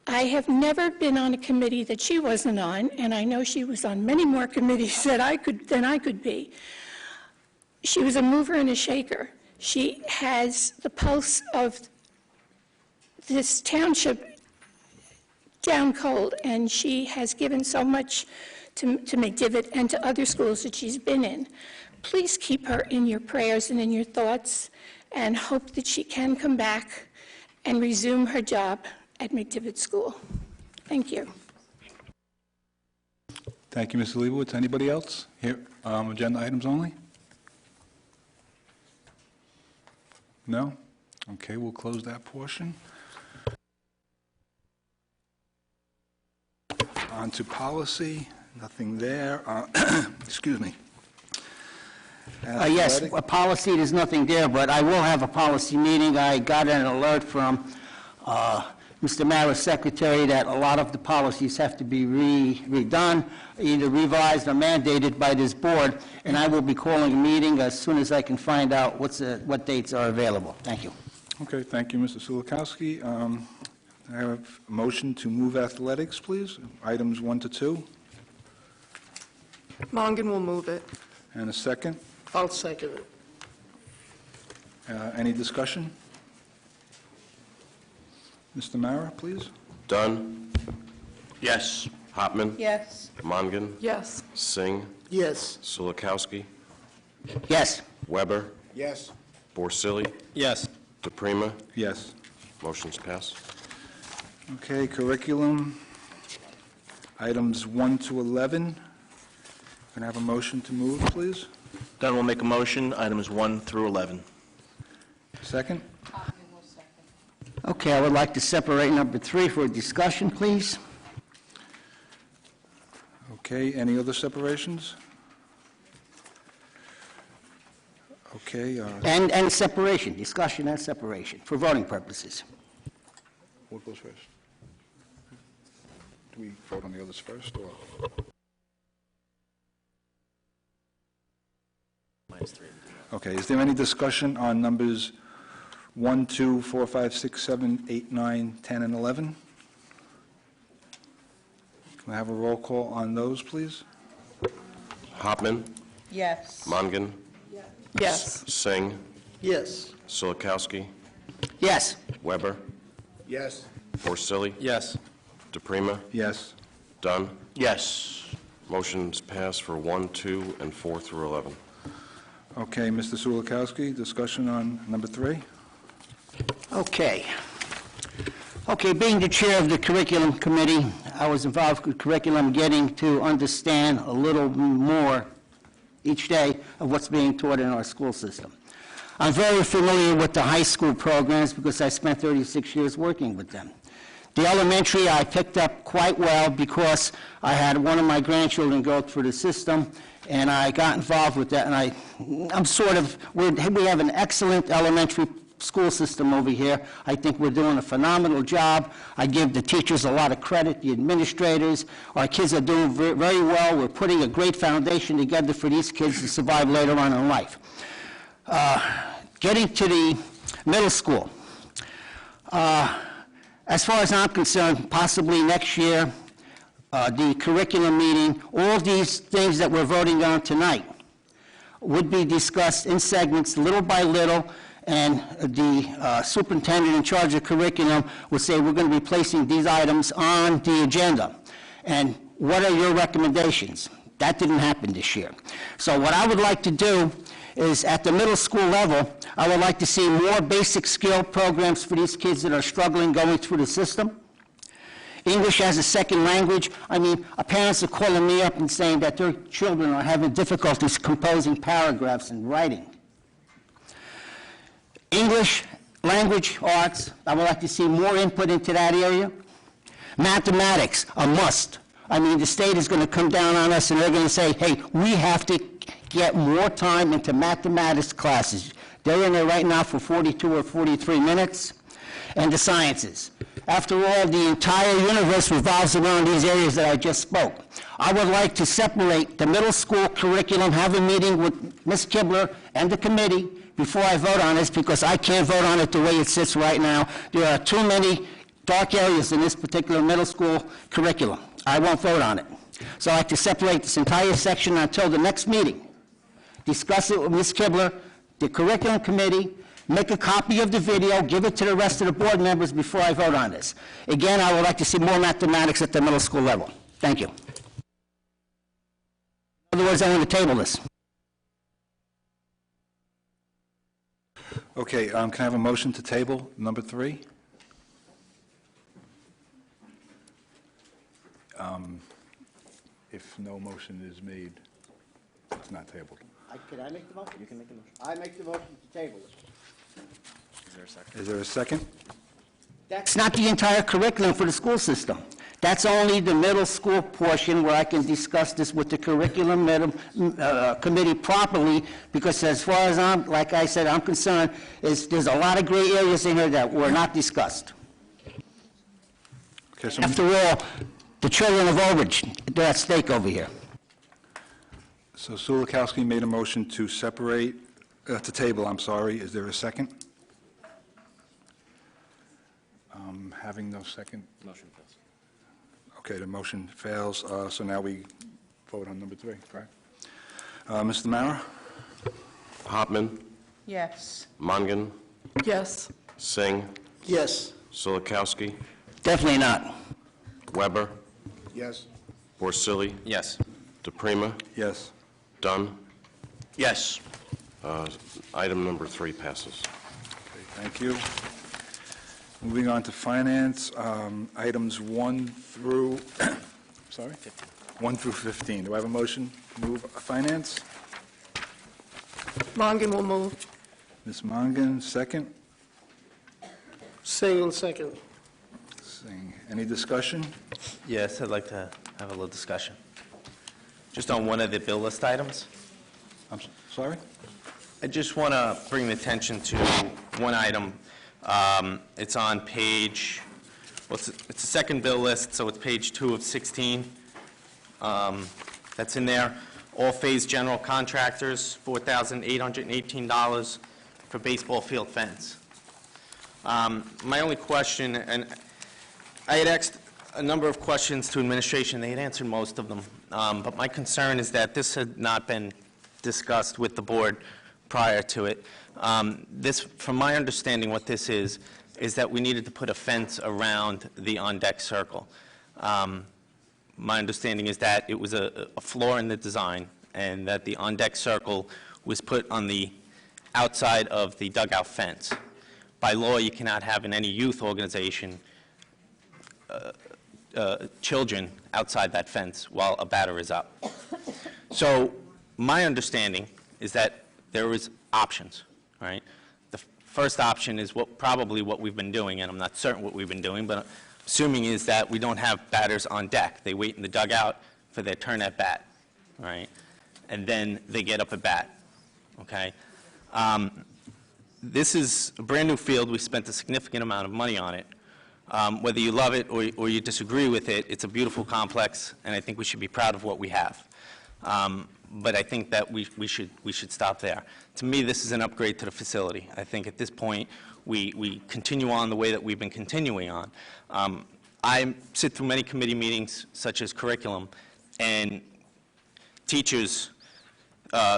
I have never been on a committee that she wasn't on, and I know she was on many more committees than I could be. She was a mover and a shaker. She has the pulse of this township down cold, and she has given so much to McDivitt and to other schools that she's been in. Please keep her in your prayers and in your thoughts, and hope that she can come back and resume her job at McDivitt School. Thank you. Thank you, Mr. Leibowitz. Anybody else? Here, agenda items only? No? Okay, we'll close that portion. On to policy, nothing there. Excuse me. Yes, a policy, there's nothing there, but I will have a policy meeting. I got an alert from Mr. Mara's secretary that a lot of the policies have to be redone, either revised or mandated by this board, and I will be calling a meeting as soon as I can find out what dates are available. Thank you. Okay, thank you, Mr. Sulikowski. I have a motion to move athletics, please, items 1 to 2. Mongan will move it. And a second. I'll second it. Any discussion? Mr. Mara, please. Dunn? Yes. Hopman? Yes. Mongan? Yes. Singh? Yes. Sulikowski? Yes. Weber? Yes. Borsili? Yes. DePrima? Yes. Motion's passed. Okay, curriculum, items 1 to 11. Can I have a motion to move, please? Dunn will make a motion, items 1 through 11. Second? Okay, I would like to separate number 3 for discussion, please. Okay, any other separations? Okay, And separation, discussion and separation, for voting purposes. what goes first? Do we vote on the others first, or? Okay, is there any discussion on numbers 1, 2, 4, 5, 6, 7, 8, 9, 10, and 11? Can I have a roll call on those, please? Hopman, Yes. Mongan, Yes. Singh, Yes. Silikowski, Yes. Weber, Yes. Porcelli, Yes. DePrima, Yes. Dunn. Yes. Motion's passed for 1, 2, and 4 through 11. Okay, Mr. Sulikowski, discussion on number 3? Okay. Okay, being the chair of the curriculum committee, I was involved with curriculum, getting to understand a little more each day of what's being taught in our school system. I'm very familiar with the high school programs because I spent 36 years working with them. The elementary I picked up quite well because I had one of my grandchildren go through the system, and I got involved with that, and we have an excellent elementary school system over here. I think we're doing a phenomenal job. I give the teachers a lot of credit, the administrators. Our kids are doing very well. We're putting a great foundation together for these kids to survive later on in life. Getting to the middle school. As far as I'm concerned, possibly next year, the curriculum meeting, all these things that we're voting on tonight would be discussed in segments, little by little, and the superintendent in charge of curriculum would say, we're going to be placing these items on the agenda. And what are your recommendations? That didn't happen this year. So what I would like to do is, at the middle school level, I would like to see more basic skill programs for these kids that are struggling going through the system. English as a second language. I mean, parents are calling me up and saying that their children are having difficulties composing paragraphs and writing. English, language arts, I would like to see more input into that area. Mathematics, a must. I mean, the state is going to come down on us and they're going to say, hey, we have to get more time into mathematics classes. They're in there right now for 42 or 43 minutes. And the sciences. After all, the entire universe revolves around these areas that I just spoke. I would like to separate the middle school curriculum, have a meeting with Ms. Kibler and the committee before I vote on this, because I can't vote on it the way it sits right now. There are too many dark areas in this particular middle school curriculum. I won't vote on it. So I'd like to separate this entire section until the next meeting. Discuss it with Ms. Kibler, the curriculum committee, make a copy of the video, give it to the rest of the board members before I vote on this. Again, I would like to see more mathematics at the middle school level. Thank you. In other words, I want to table this. Okay, can I have a motion to table number 3? If no motion is made, it's not tabled. Could I make the motion? You can make the motion. I make the motion to table it. Is there a second? Is there a second? That's not the entire curriculum for the school system. That's only the middle school portion where I can discuss this with the curriculum committee properly, because as far as like I said, I'm concerned, there's a lot of gray areas in here that were not discussed. Okay, so After all, the children of Old Bridge, they're at stake over here. So Sulikowski made a motion to separate, to table, I'm sorry. Is there a second? Having no second. Motion fails. Okay, the motion fails, so now we vote on number 3, correct? Mr. Mara? Hopman, Yes. Mongan, Yes. Singh, Yes. Silikowski, Definitely not. Weber, Yes. Porcelli, Yes. DePrima, Yes. Dunn. Yes. Item number 3 passes. Okay, thank you. Moving on to finance, items 1 through, sorry? 1 through 15. Do I have a motion to move finance? Mongan will move. Ms. Mongan, second. Singh, second. Singh. Any discussion? Yes, I'd like to have a little discussion. Just on one of the bill list items. Sorry? I just want to bring the attention to one item. It's on page, well, it's the second bill list, so it's page 2 of 16. That's in there. All phase general contractors, $4,818 for baseball field fence. My only question, and I had asked a number of questions to administration. They had answered most of them. But my concern is that this had not been discussed with the board prior to it. From my understanding, what this is that we needed to put a fence around the on-deck circle. My understanding is that it was a flaw in the design, and that the on-deck circle was put on the outside of the dugout fence. By law, you cannot have in any youth organization children outside that fence while a batter is up. So my understanding is that there is options, right? The first option is probably what we've been doing, and I'm not certain what we've been doing, but assuming is that we don't have batters on deck. They wait in the dugout for their turn at bat, right? And then they get up at bat, okay? This is a brand new field. We spent a significant amount of money on it. Whether you love it or you disagree with it, it's a beautiful complex, and I think we should be proud of what we have. But I think that we should stop there. To me, this is an upgrade to the facility. I think at this point, we continue on the way that we've been continuing on. I sit through many committee meetings, such as curriculum, and teachers,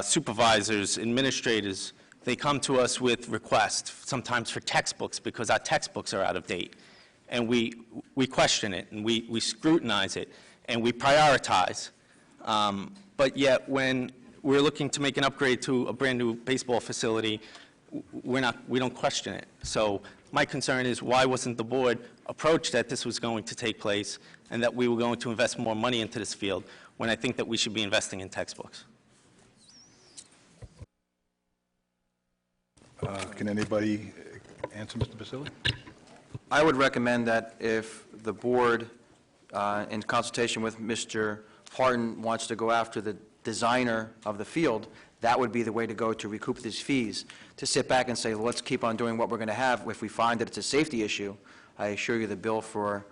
supervisors, administrators, they come to us with requests, sometimes for textbooks, because our textbooks are out of date. And we question it, and we scrutinize it, and we prioritize. But yet, when we're looking to make an upgrade to a brand-new baseball facility, we don't question it. So my concern is, why wasn't the board approached that this was going to take place and that we were going to invest more money into this field, when I think that we should be investing in textbooks? Can anybody answer, Mr. Basili? I would recommend that if the board, in consultation with Mr. Parton, wants to go after the designer of the field, that would be the way to go to recoup these fees. To sit back and say, well, let's keep on doing what we're going to have. If we find that it's a safety issue, I assure you the bill for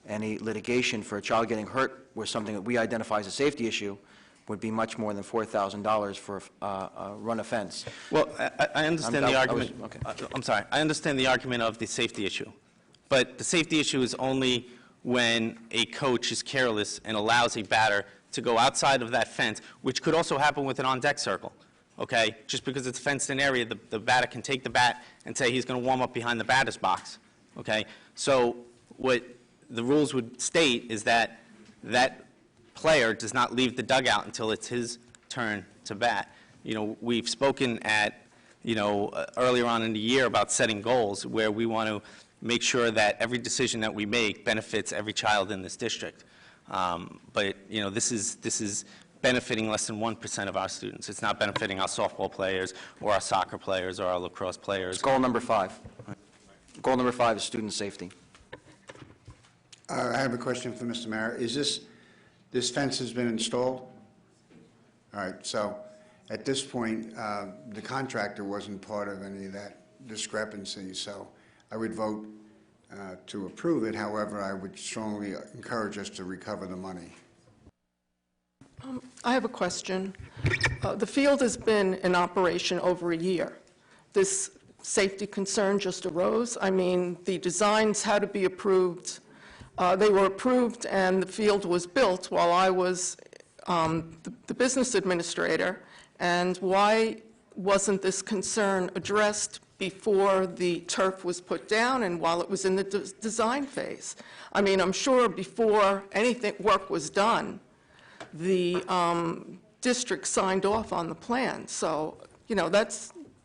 any litigation for a child getting hurt with something that we identify as a safety issue would be much more than $4,000 for a run offense. Well, I understand the argument. I'm sorry. I understand the argument of the safety issue. But the safety issue is only when a coach is careless and allows a batter to go outside of that fence, which could also happen with an on-deck circle, okay? Just because it's a fenced-in area, the batter can take the bat and say he's going to warm up behind the batter's box, okay? So what the rules would state is that that player does not leave the dugout until it's his turn to bat. You know, we've spoken at, earlier on in the year about setting goals where we want to make sure that every decision that we make benefits every child in this district. But this is benefiting less than 1% of our students. It's not benefiting our softball players or our soccer players or our lacrosse players. Goal number 5. Goal number 5 is student safety. I have a question for Mr. Mayor. Is this fence has been installed? All right, so at this point, the contractor wasn't part of any of that discrepancy, so I would vote to approve it. However, I would strongly encourage us to recover the money. I have a question. The field has been in operation over a year. This safety concern just arose. I mean, the designs had to be approved. They were approved and the field was built while I was the business administrator. And why wasn't this concern addressed before the turf was put down and while it was in the design phase? I mean, I'm sure before anything work was done, the district signed off on the plan. So,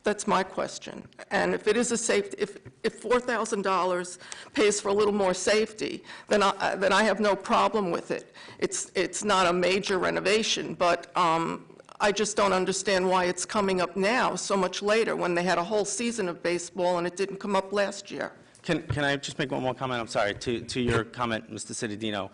that's my question. And if it is a safety, if $4,000 pays for a little more safety, then I have no problem with it. It's not a major renovation, but I just don't understand why it's coming up now, so much later, when they had a whole season of baseball and it didn't come up last year. Can I just make one more comment? I'm sorry. To your comment, Mr. Cittadino,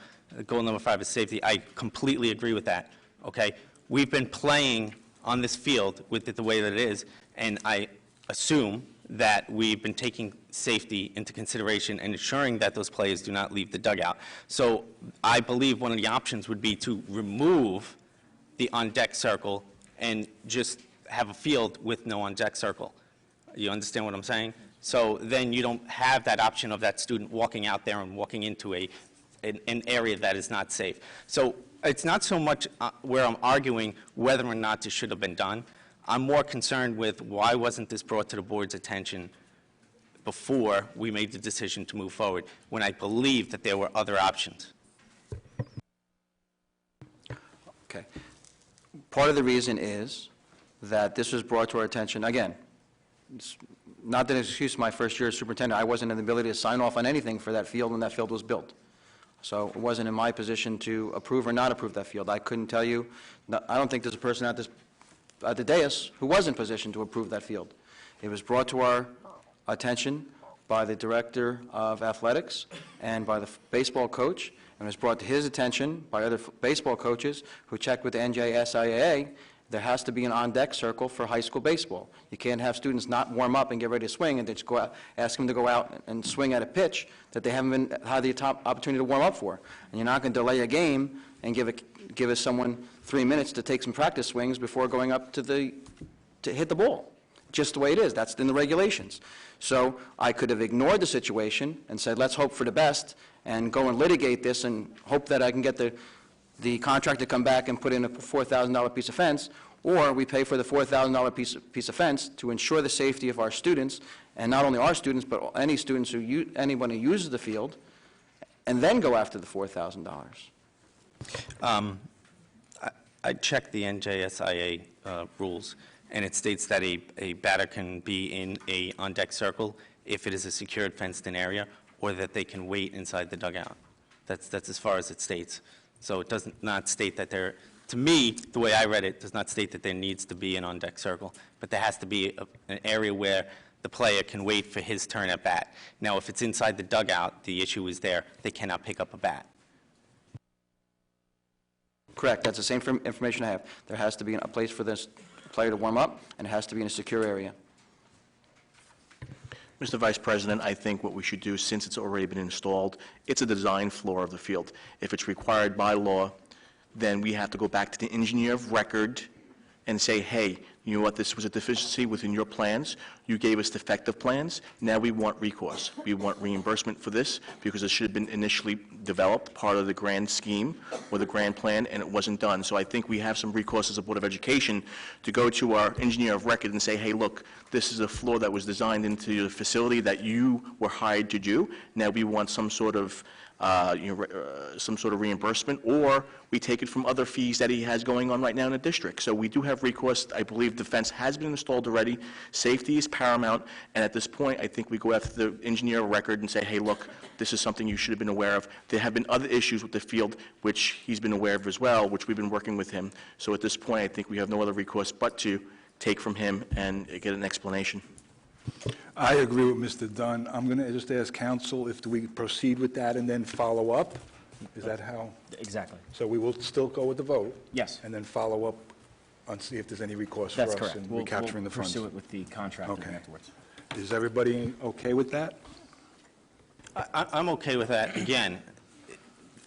goal number 5 is safety. I completely agree with that, okay? We've been playing on this field with it the way that it is, and I assume that we've been taking safety into consideration and ensuring that those players do not leave the dugout. So I believe one of the options would be to remove the on-deck circle and just have a field with no on-deck circle. You understand what I'm saying? So then you don't have that option of that student walking out there and walking into an area that is not safe. So it's not so much where I'm arguing whether or not this should have been done. I'm more concerned with why wasn't this brought to the board's attention before we made the decision to move forward, when I believe that there were other options. Okay. Part of the reason is that this was brought to our attention, again, it's not an excuse my first year as superintendent. I wasn't in the ability to sign off on anything for that field when that field was built. So it wasn't in my position to approve or not approve that field. I couldn't tell you, I don't think there's a person at the dais who was in position to approve that field. It was brought to our attention by the director of athletics and by the baseball coach, and was brought to his attention by other baseball coaches who checked with the NJSIAA. There has to be an on-deck circle for high school baseball. You can't have students not warm up and get ready to swing and just go out, ask them to go out and swing at a pitch that they haven't had the opportunity to warm up for. And you're not going to delay a game and give someone 3 minutes to take some practice swings before going up to hit the ball. Just the way it is. That's in the regulations. So I could have ignored the situation and said, let's hope for the best and go and litigate this and hope that I can get the contractor to come back and put in a $4,000 piece of fence, or we pay for the $4,000 piece of fence to ensure the safety of our students, and not only our students, but any students anyone who uses the field, and then go after the $4,000. I checked the NJSIA rules, and it states that a batter can be in a on-deck circle if it is a secured fenced-in area, or that they can wait inside the dugout. That's as far as it states. So it does not state that there, to me, the way I read it, does not state that there needs to be an on-deck circle, but there has to be an area where the player can wait for his turn at bat. Now, if it's inside the dugout, the issue is there. They cannot pick up a bat. Correct. That's the same information I have. There has to be a place for this player to warm up, and it has to be in a secure area. Mr. Vice President, I think what we should do, since it's already been installed, it's a design flaw of the field. If it's required by law, then we have to go back to the engineer of record and say, hey, you know what, this was a deficiency within your plans. You gave us defective plans. Now we want recourse. We want reimbursement for this because it should have been initially developed, part of the grand scheme or the grand plan, and it wasn't done. So I think we have some recourse as a Board of Education to go to our engineer of record and say, hey, look, this is a flaw that was designed into the facility that you were hired to do. Now we want some sort of reimbursement, or we take it from other fees that he has going on right now in the district. So we do have recourse. I believe the fence has been installed already. Safety is paramount, and at this point, I think we go after the engineer of record and say, hey, look, this is something you should have been aware of. There have been other issues with the field, which he's been aware of as well, which we've been working with him. So at this point, I think we have no other recourse but to take from him and get an explanation. I agree with Mr. Dunn. I'm going to just ask counsel if we proceed with that and then follow up. Is that how? Exactly. So we will still go with the vote? Yes. And then follow up and see if there's any recourse for That's us correct. in We'll recapturing the funds? pursue it with the contractor Okay. afterwards. Is everybody okay with that? I'm okay with that. Again,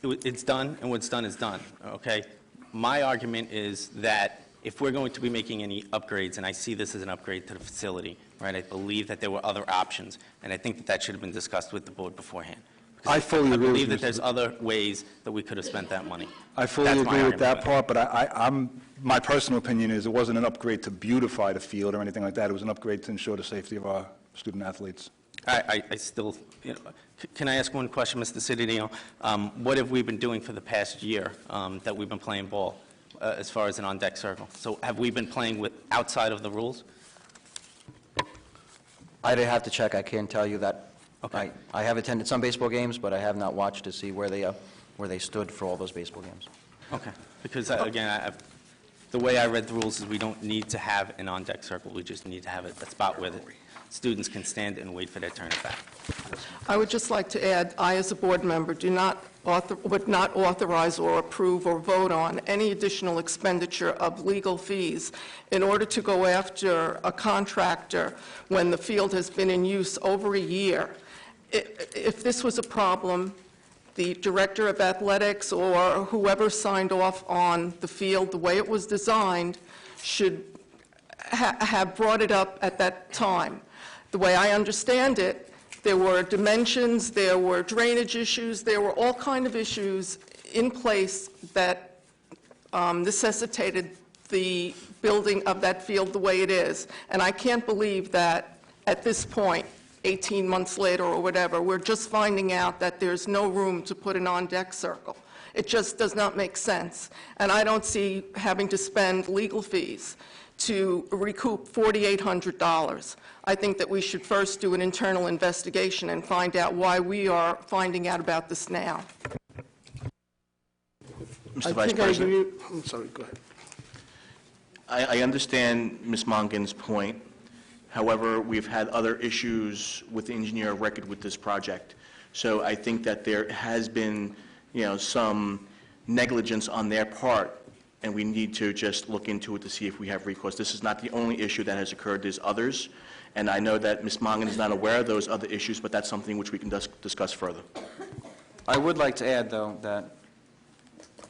it's done, and what's done is done, okay? My argument is that if we're going to be making any upgrades, and I see this as an upgrade to the facility, right, I believe that there were other options, and I think that that should have been discussed with the board beforehand. I fully agree with I believe that Mr. there's other ways that we could have spent that money. I fully That's my agree with that argument. part, but my personal opinion is it wasn't an upgrade to beautify the field or anything like that. It was an upgrade to ensure the safety of our student athletes. I still, can I ask one question, Mr. Cittadino? What have we been doing for the past year that we've been playing ball as far as an on-deck circle? So have we been playing with outside of the rules? I'd have to check. I can't tell you that. Okay. I have attended some baseball games, but I have not watched to see where they stood for all those baseball games. Okay, because again, The way I read the rules is we don't need to have an on-deck circle. We just need to have a spot where the students can stand and wait for their turn at bat. I would just like to add, I, as a board member, would not authorize or approve or vote on any additional expenditure of legal fees in order to go after a contractor when the field has been in use over a year. If this was a problem, the director of athletics or whoever signed off on the field, the way it was designed, should have brought it up at that time. The way I understand it, there were dimensions, there were drainage issues, there were all kind of issues in place that necessitated the building of that field the way it is. And I can't believe that at this point, 18 months later or whatever, we're just finding out that there's no room to put an on-deck circle. It just does not make sense. And I don't see having to spend legal fees to recoup $4,800. I think that we should first do an internal investigation and find out why we are finding out about this now. Mr. Vice President? I'm sorry, go ahead. I understand Ms. Mongan's point. However, we've had other issues with the engineer of record with this project. So I think that there has been, some negligence on their part, and we need to just look into it to see if we have recourse. This is not the only issue that has occurred. There's others, and I know that Ms. Mongan is not aware of those other issues, but that's something which we can discuss further. I would like to add, though, that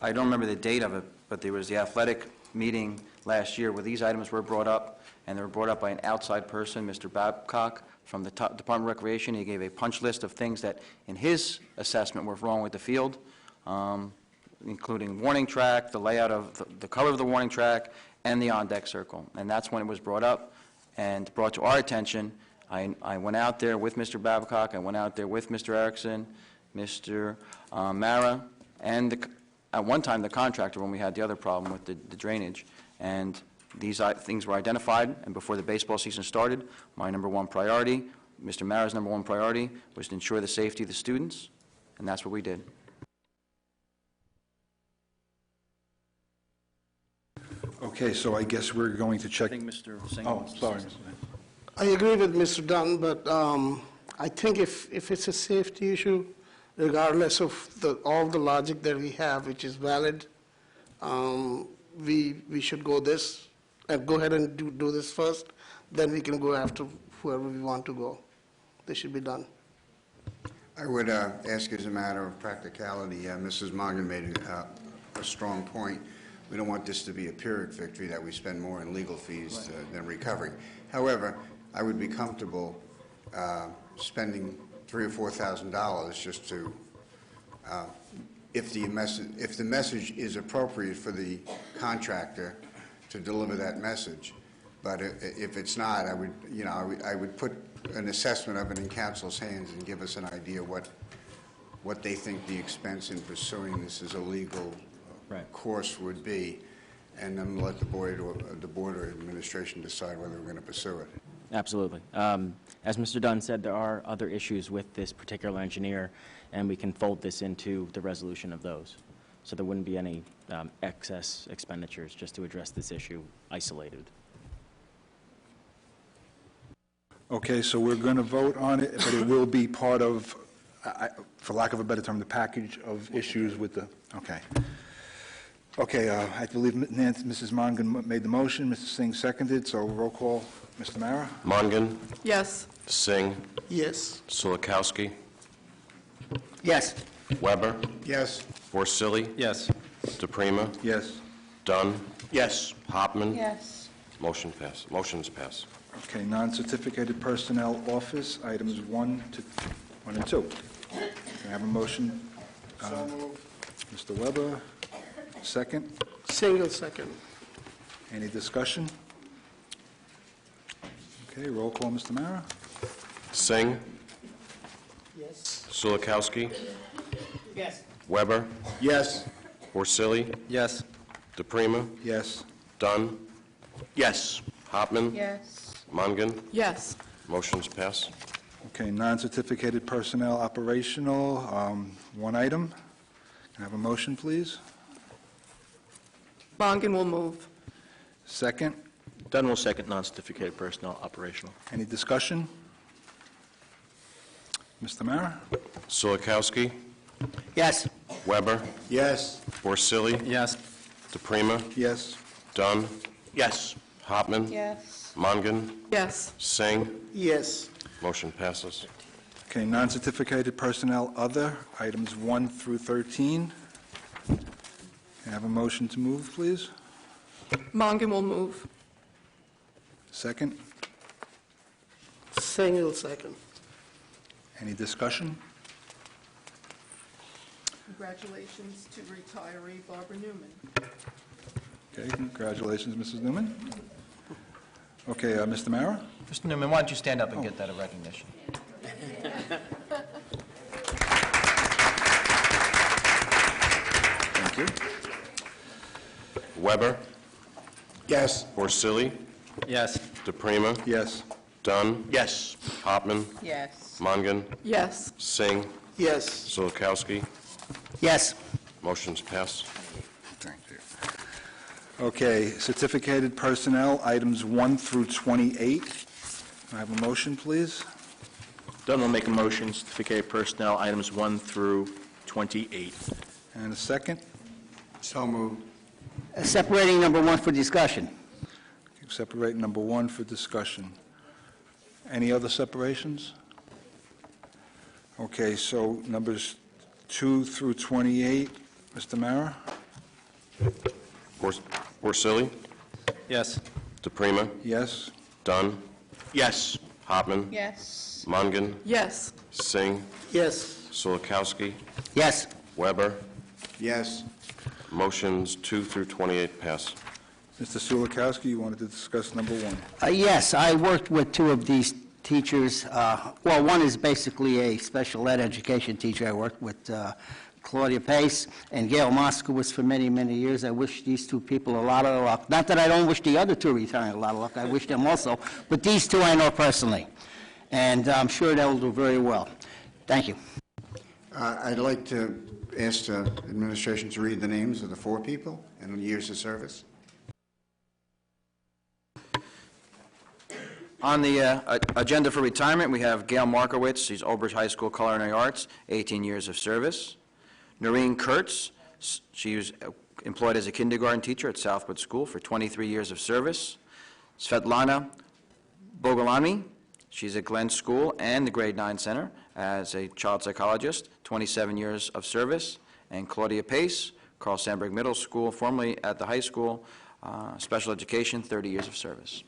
I don't remember the date of it, but there was the athletic meeting last year where these items were brought up, and they were brought up by an outside person, Mr. Babcock, from the Department of Recreation. He gave a punch list of things that, in his assessment, were wrong with the field, including warning track, the layout of the color of the warning track, and the on-deck circle. And that's when it was brought up and brought to our attention. I went out there with Mr. Babcock, I went out there with Mr. Erickson, Mr. Mara, and at one time the contractor when we had the other problem with the drainage. And these things were identified, and before the baseball season started, my number one priority, Mr. Mara's number one priority, was to ensure the safety of the students, and that's what we did. Okay, so I guess we're going to check. I think Mr. Singh Oh, wants to sorry, say Mr. something. I agree with Mr. Dunn, but I think if it's a safety issue, regardless of all the logic that we have, which is valid, we should go ahead and do this first, then we can go after whoever we want to go. This should be done. I would ask as a matter of practicality, Mrs. Mongan made a strong point. We don't want this to be a Pyrrhic victory that we spend more in legal fees than recovering. However, I would be comfortable spending $3,000 or $4,000 just to, if the message is appropriate for the contractor to deliver that message. But if it's not, I would put an assessment of it in council's hands and give us an idea what they think the expense in pursuing this as a legal course would be, and then let the board or administration decide whether we're going to pursue it. Absolutely. As Mr. Dunn said, there are other issues with this particular engineer, and we can fold this into the resolution of those. So there wouldn't be any excess expenditures just to address this issue isolated. Okay, so we're going to vote on it, but it will be part of, for lack of a better term, the package of issues with the, okay. Okay, I believe Mrs. Mongan made the motion, Mr. Singh seconded, so roll call. Mr. Mara? Mongan? Yes. Singh? Yes. Sulikowski? Yes. Weber? Yes. Porcelli? Yes. DePrima? Yes. Dunn? Yes. Hopman? Yes. Motion's passed. Okay, non-certificated personnel office, items 1 and 2. Can I have a motion? Mr. Weber, second. Single second. Any discussion? Okay, roll call, Mr. Mara. Singh? Yes. Sulikowski? Yes. Weber? Yes. Porcelli? Yes. DePrima? Yes. Dunn? Yes. Hopman? Yes. Mongan? Yes. Motion's passed. Okay, non-certificated personnel operational, one item. Can I have a motion, please? Mongan will move. Second. Dunn will second non-certificated personnel operational. Any discussion? Mr. Mara? Solikowski? Yes. Weber? Yes. Porcelli? Yes. DePrima? Yes. Dunn? Yes. Hopman? Yes. Mangan? Yes. Singh? Yes. Motion passes. Okay, non-certificated personnel, other, items 1 through 13. Can I have a motion to move, please? Mongan will move. Second. Single second. Any discussion? Congratulations to retiree Barbara Newman. Okay, congratulations, Mrs. Newman. Okay, Mr. Mara? Mr. Newman, why don't you stand up and get that recognition? Thank you. Weber? Yes. Porcelli? Yes. DePrima? Yes. Dunn? Yes. Hopman? Yes. Mangan? Yes. Singh? Yes. Solikowski? Yes. Motion's passed. Thank you. Okay, certificated personnel, items 1 through 28. Can I have a motion, please? Dunn will make a motion, certificated personnel, items 1 through 28. And a second? So moved. Separating number 1 for discussion. Separate number 1 for discussion. Any other separations? Okay, so numbers 2 through 28, Mr. Mara? Porcelli? Yes. DePrima? Yes? Dunn? Yes. Hopman? Yes. Mangan? Yes. Singh? Yes. Solikowski? Yes. Weber? Yes. Motions 2 through 28 pass. Mr. Sulikowski, you wanted to discuss number 1. Yes, I worked with 2 of these teachers. Well, one is basically a special ed education teacher. I worked with Claudia Pace and Gail Moskowitz for many, many years. I wish these 2 people a lot of luck. Not that I don't wish the other 2 retiring a lot of luck. I wish them also. But these 2 I know personally. And I'm sure they'll do very well. Thank you. I'd like to ask the administration to read the names of the 4 people and the years of service. On the agenda for retirement, we have Gail Markowitz. She's Old Bridge High School Culinary Arts, 18 years of service. Noreen Kurtz, she was employed as a kindergarten teacher at Southwood School for 23 years of service. Svetlana Bogolami, she's at Glen School and the Grade 9 Center as a child psychologist, 27 years of service. And Claudia Pace, Carl Sandburg Middle School, formerly at the high school, special education, 30 years of service.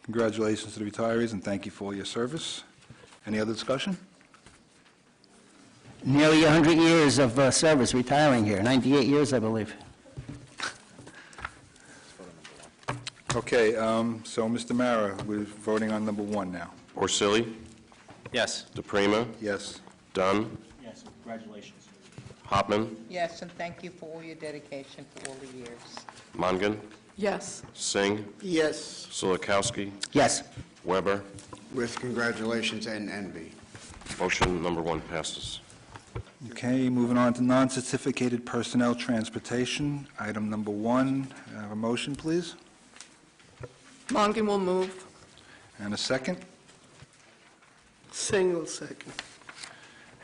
Congratulations to the retirees, and thank you for your service. Any other discussion? Nearly 100 years of service retiring here, 98 years, I believe. Okay, so Mr. Mara, we're voting on number 1 now. Porcelli? Yes. DePrima? Yes. Dunn? Yes, congratulations. Hopman? Yes, and thank you for all your dedication for all the years. Mangan? Yes. Singh? Yes. Solikowski? Yes. Weber? With congratulations and envy. Motion number 1 passes. Okay, moving on to non-certificated personnel transportation, item number 1. Have a motion, please? Mongan will move. And a second? Single second.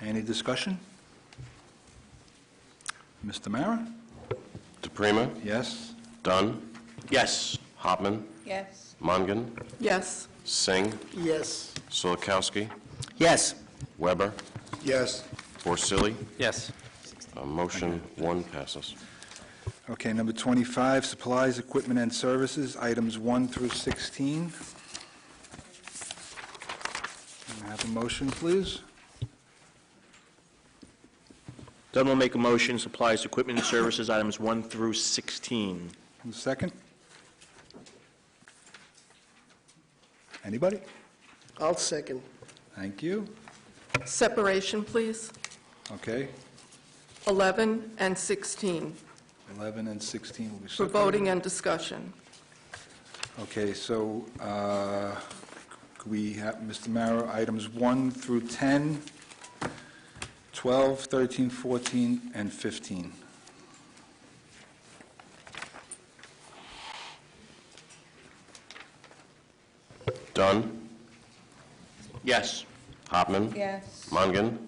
Any discussion? Mr. Mara? DePrima? Yes? Dunn? Yes. Hopman? Yes. Mangan? Yes. Singh? Yes. Solikowski? Yes. Weber? Yes. Porcelli? Yes. Motion 1 passes. Okay, number 25, supplies, equipment, and services, items 1 through 16. Can I have a motion, please? Dunn will make a motion, supplies, equipment, and services, items 1 through 16. And a second? Anybody? I'll second. Thank you. Separation, please. Okay, 11 and 16 11 and 16 will be for separated. voting and discussion. Okay, so could we have, Mr. Mara, items 1 through 10, 12, 13, 14, and 15. Dunn, Yes. Hopman, Yes. Mongan,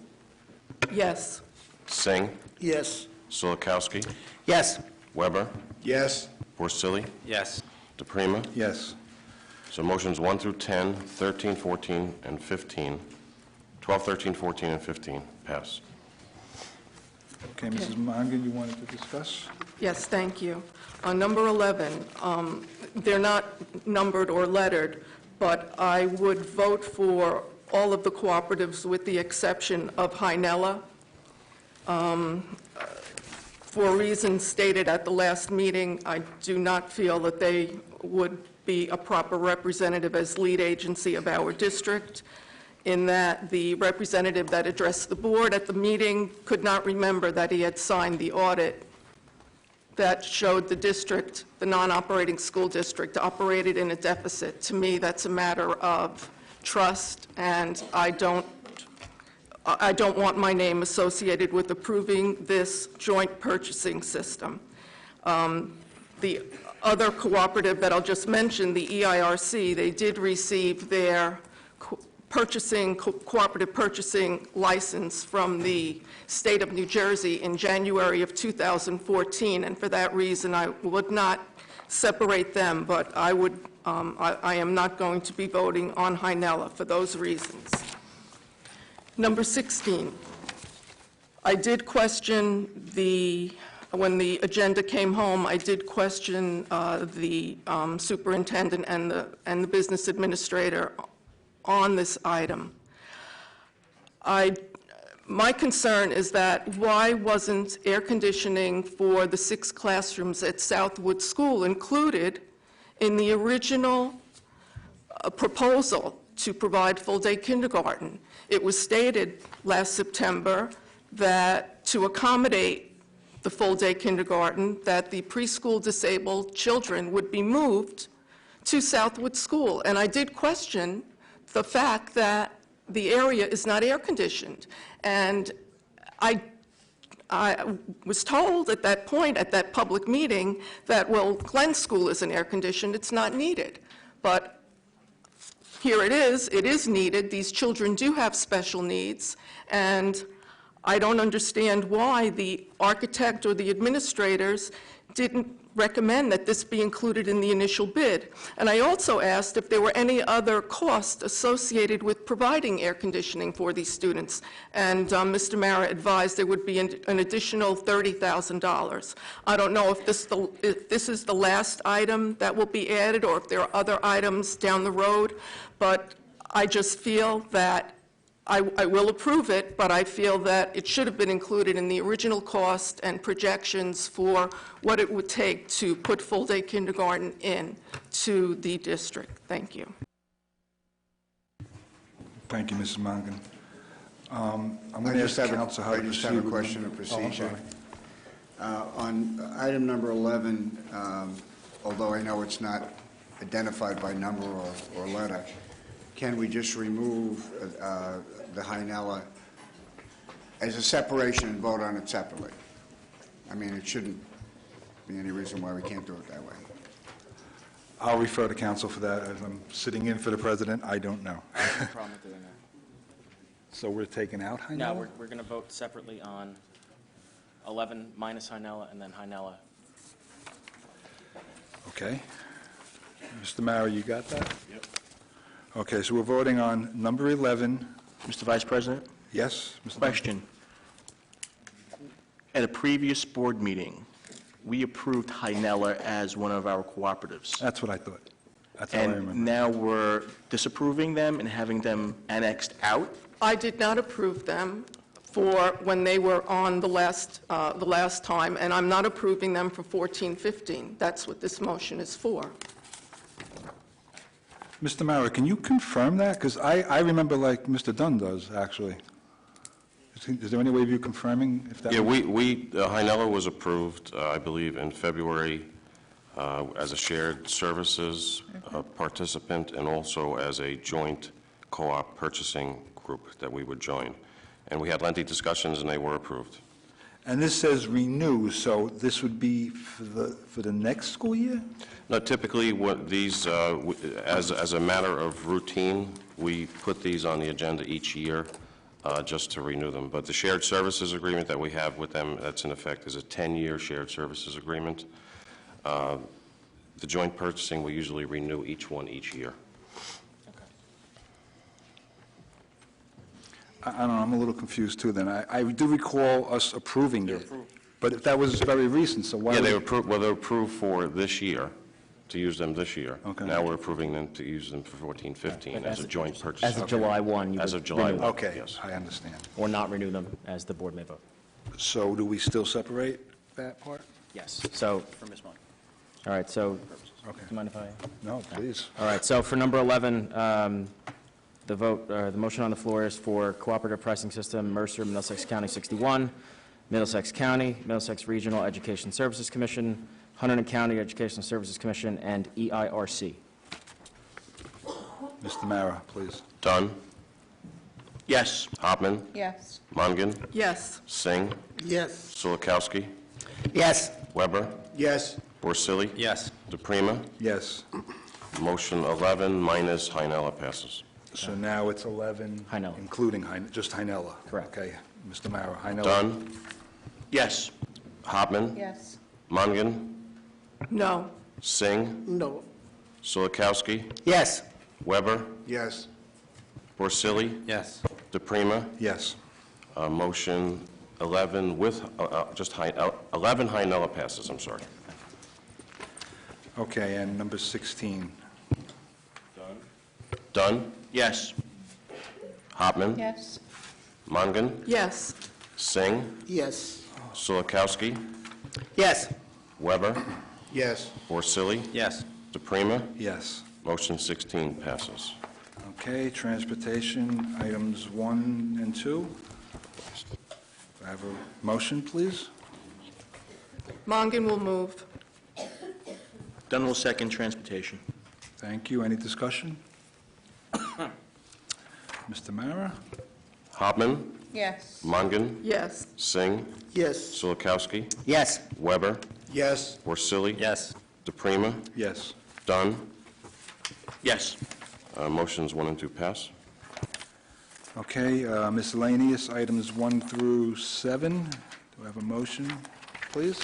Yes. Singh, Yes. Solikowski, Yes. Weber, Yes. Porcelli, Yes. DePrima. Yes. So motions 1 through 10, 13, 14, and 15, 12, 13, 14, and 15 pass. Okay, Mrs. Mongan, you wanted to discuss? Yes, thank you. On number 11, they're not numbered or lettered, but I would vote for all of the cooperatives with the exception of Hynella. For reasons stated at the last meeting, I do not feel that they would be a proper representative as lead agency of our district, in that the representative that addressed the board at the meeting could not remember that he had signed the audit that showed the district, the non-operating school district, operated in a deficit. To me, that's a matter of trust, and I don't want my name associated with approving this joint purchasing system. The other cooperative that I'll just mention, the EIRC, they did receive their cooperative purchasing license from the state of New Jersey in January of 2014, and for that reason, I would not separate them, but I am not going to be voting on Hynella for those reasons. Number 16, I did question when the agenda came home, I did question the superintendent and the business administrator on this item. My concern is that why wasn't air conditioning for the 6 classrooms at Southwood School included in the original proposal to provide full-day kindergarten? It was stated last September that to accommodate the full-day kindergarten, that the preschool disabled children would be moved to Southwood School. And I did question the fact that the area is not air-conditioned. And I was told at that point, at that public meeting, that, well, Glen School isn't air-conditioned, it's not needed. But here it is needed. These children do have special needs, and I don't understand why the architect or the administrators didn't recommend that this be included in the initial bid. And I also asked if there were any other costs associated with providing air conditioning for these students. And Mr. Mara advised there would be an additional $30,000. I don't know if this is the last item that will be added or if there are other items down the road, but I just feel that I will approve it, but I feel that it should have been included in the original cost and projections for what it would take to put full-day kindergarten in to the district. Thank you. Thank you, Mrs. Mongan. I'm going to ask counsel how to proceed. I just have a question of procedure. On item number 11, although I know it's not identified by number or letter, can we just remove the Hynella as a separation and vote on it separately? I mean, it shouldn't be any reason why we can't do it that way. I'll refer to counsel for that. As I'm sitting in for the president, I don't know. No problem with doing that. So we're taking out Hynella? No, we're going to vote separately on 11 minus Hynella and then Hynella. Okay. Mr. Mara, you got that? Yep. Okay, so we're voting on number 11. Mr. Vice President? Yes, Mr. Question. At a previous board meeting, we approved Hynella as one of our cooperatives. That's what I thought. That's how I remember. And now we're disapproving them and having them annexed out? I did not approve them for when they were on the last time, and I'm not approving them for 14-15. That's what this motion is for. Mr. Mara, can you confirm that? Because I remember like Mr. Dunn does, actually. Is there any way of you confirming if that Yeah, was... Hynella was approved, I believe, in February as a shared services participant and also as a joint co-op purchasing group that we would join. And we had lengthy discussions and they were approved. And this says renew, so this would be for the next school year? No, typically, what these, as a matter of routine, we put these on the agenda each year just to renew them. But the shared services agreement that we have with them, that's in effect, is a 10-year shared services agreement. The joint purchasing, we usually renew each one each year. I don't know, I'm a little confused too then. I do recall us approving it, but that was very recent, so why? Yeah, would- they were approved, well, they're approved for this year, to use them this year. Okay. Now we're approving them to use them for 14, 15 as a joint purchase. As of July 1, you As would of July renew 1, Okay, yes. I understand. or not renew them, as the board may vote. So do we still separate that part? Yes. So, For Ms. Monk. all right, so, do Okay. you mind if I? No, please. All right, so for number 11, the motion on the floor is for cooperative pricing system, Mercer, Middlesex County 61, Middlesex County, Middlesex Regional Education Services Commission, Hunterdon County Educational Services Commission, and EIRC. Mr. Mara, please. Dunn, Yes. Hopman, Yes. Mongan, Yes. Singh, Yes. Sulikowski, Yes. Weber, Yes. Borsili, Yes. DePrima. Yes. Motion 11 minus Heinella passes. So now it's 11. Heinella. Including just Heinella. Correct. Okay, Mr. Mara, Heinella. Dunn, Yes. Hopman, Yes. Mongan, No. Singh, No. Sulikowski, Yes. Weber, Yes. Borsili, Yes. DePrima. Yes. Motion 11 with, 11 Heinella passes, I'm sorry. Okay, and number 16. Dunn, Yes. Hopman, Yes. Mongan, Yes. Singh, Yes. Sulikowski, Yes. Weber, Yes. Borsili, Yes. DePrima. Yes. Motion 16 passes. Okay, transportation, items 1 and 2. Do I have a motion, please? Mongan will move. Dunn will second transportation. Thank you. Any discussion? Mr. Mara? Hopman, Yes. Mongan, Yes. Singh, Yes. Sulikowski, Yes. Weber, Yes. Borsili. Yes. DePrima. Yes. Dunn. Yes. Motions 1 and 2 pass. Okay, miscellaneous, items 1 through 7. Do I have a motion, please?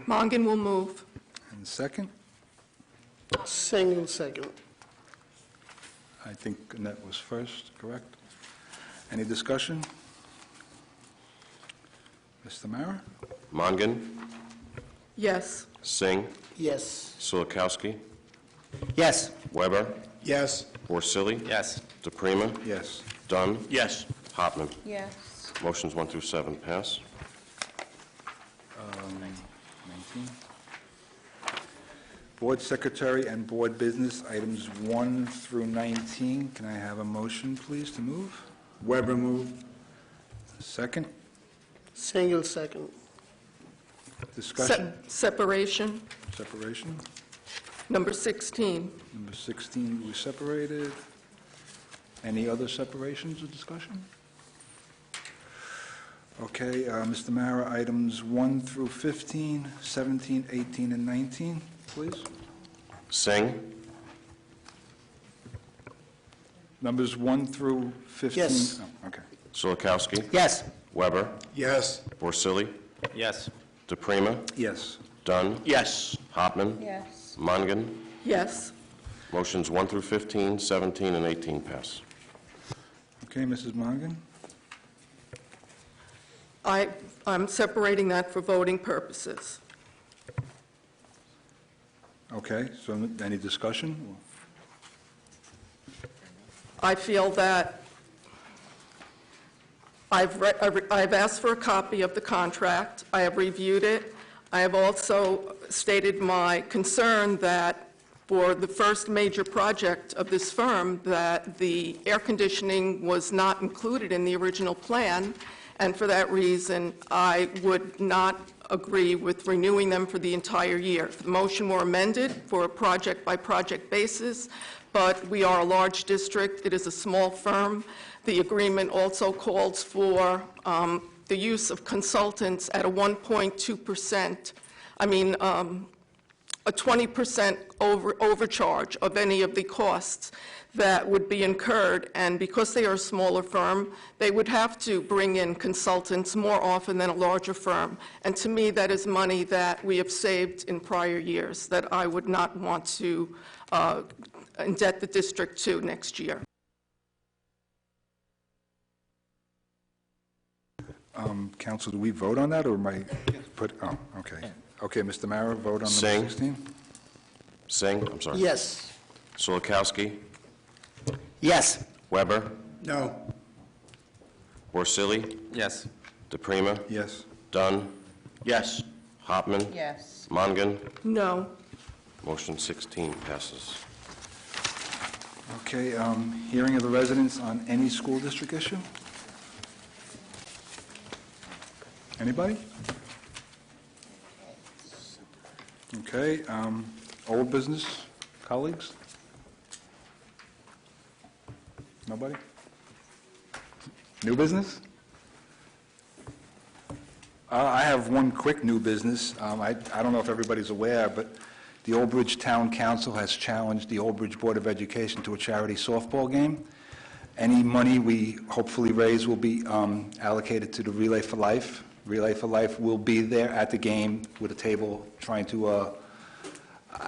Mongan will move. And second? Single second. I think Annette was first, correct? Any discussion? Mr. Mara? Mongan, Yes. Singh, Yes. Sulikowski, Yes. Weber, Yes. Borsili. Yes. DePrima. Yes. Dunn. Yes. Hopman. Yes. Motions 1 through 7 pass. 19. Board Secretary and Board Business, items 1 through 19. Can I have a motion, please, to move? Weber move. Second? Single second. Discussion? Separation. Separation? Number 16. Number 16, we separated. Any other separations or discussion? Okay, Mr. Mara, items 1 through 15, 17, 18, and 19, please. Singh, Numbers 1 through 15? Yes. Oh, okay. Sulikowski. Yes. Weber, Yes. Borsili. Yes. DePrima. Yes. Dunn. Yes. Hopman. Yes. Mongan. Yes. Motions 1 through 15, 17, and 18 pass. Okay, Mrs. Mongan? I'm separating that for voting purposes. Okay, so any discussion? I feel that I've asked for a copy of the contract. I have reviewed it. I have also stated my concern that for the first major project of this firm, that the air conditioning was not included in the original plan, and for that reason, I would not agree with renewing them for the entire year. If the motion were amended for a project-by-project basis, but we are a large district, it is a small firm. The agreement also calls for the use of consultants at a 1.2%, a 20% overcharge of any of the costs that would be incurred, and because they are a smaller firm, they would have to bring in consultants more often than a larger firm. And to me, that is money that we have saved in prior years that I would not want to indebt the district to next year. Council, do we vote on that, or am I put, oh, okay. Okay, Mr. Mara, vote on number 16? Singh, I'm sorry. Yes. Solikowski, Yes. Weber, No. Borsili, Yes. DePrima, Yes. Dunn, Yes. Hopman, Yes. Mongan. No. Motion 16 passes. Okay, hearing of the residents on any school district issue? Anybody? Okay, old business, colleagues? Nobody? New business? I have one quick new business. I don't know if everybody's aware, but the Old Bridge Town Council has challenged the Old Bridge Board of Education to a charity softball game. Any money we hopefully raise will be allocated to the Relay for Life. Relay for Life will be there at the game with a table trying to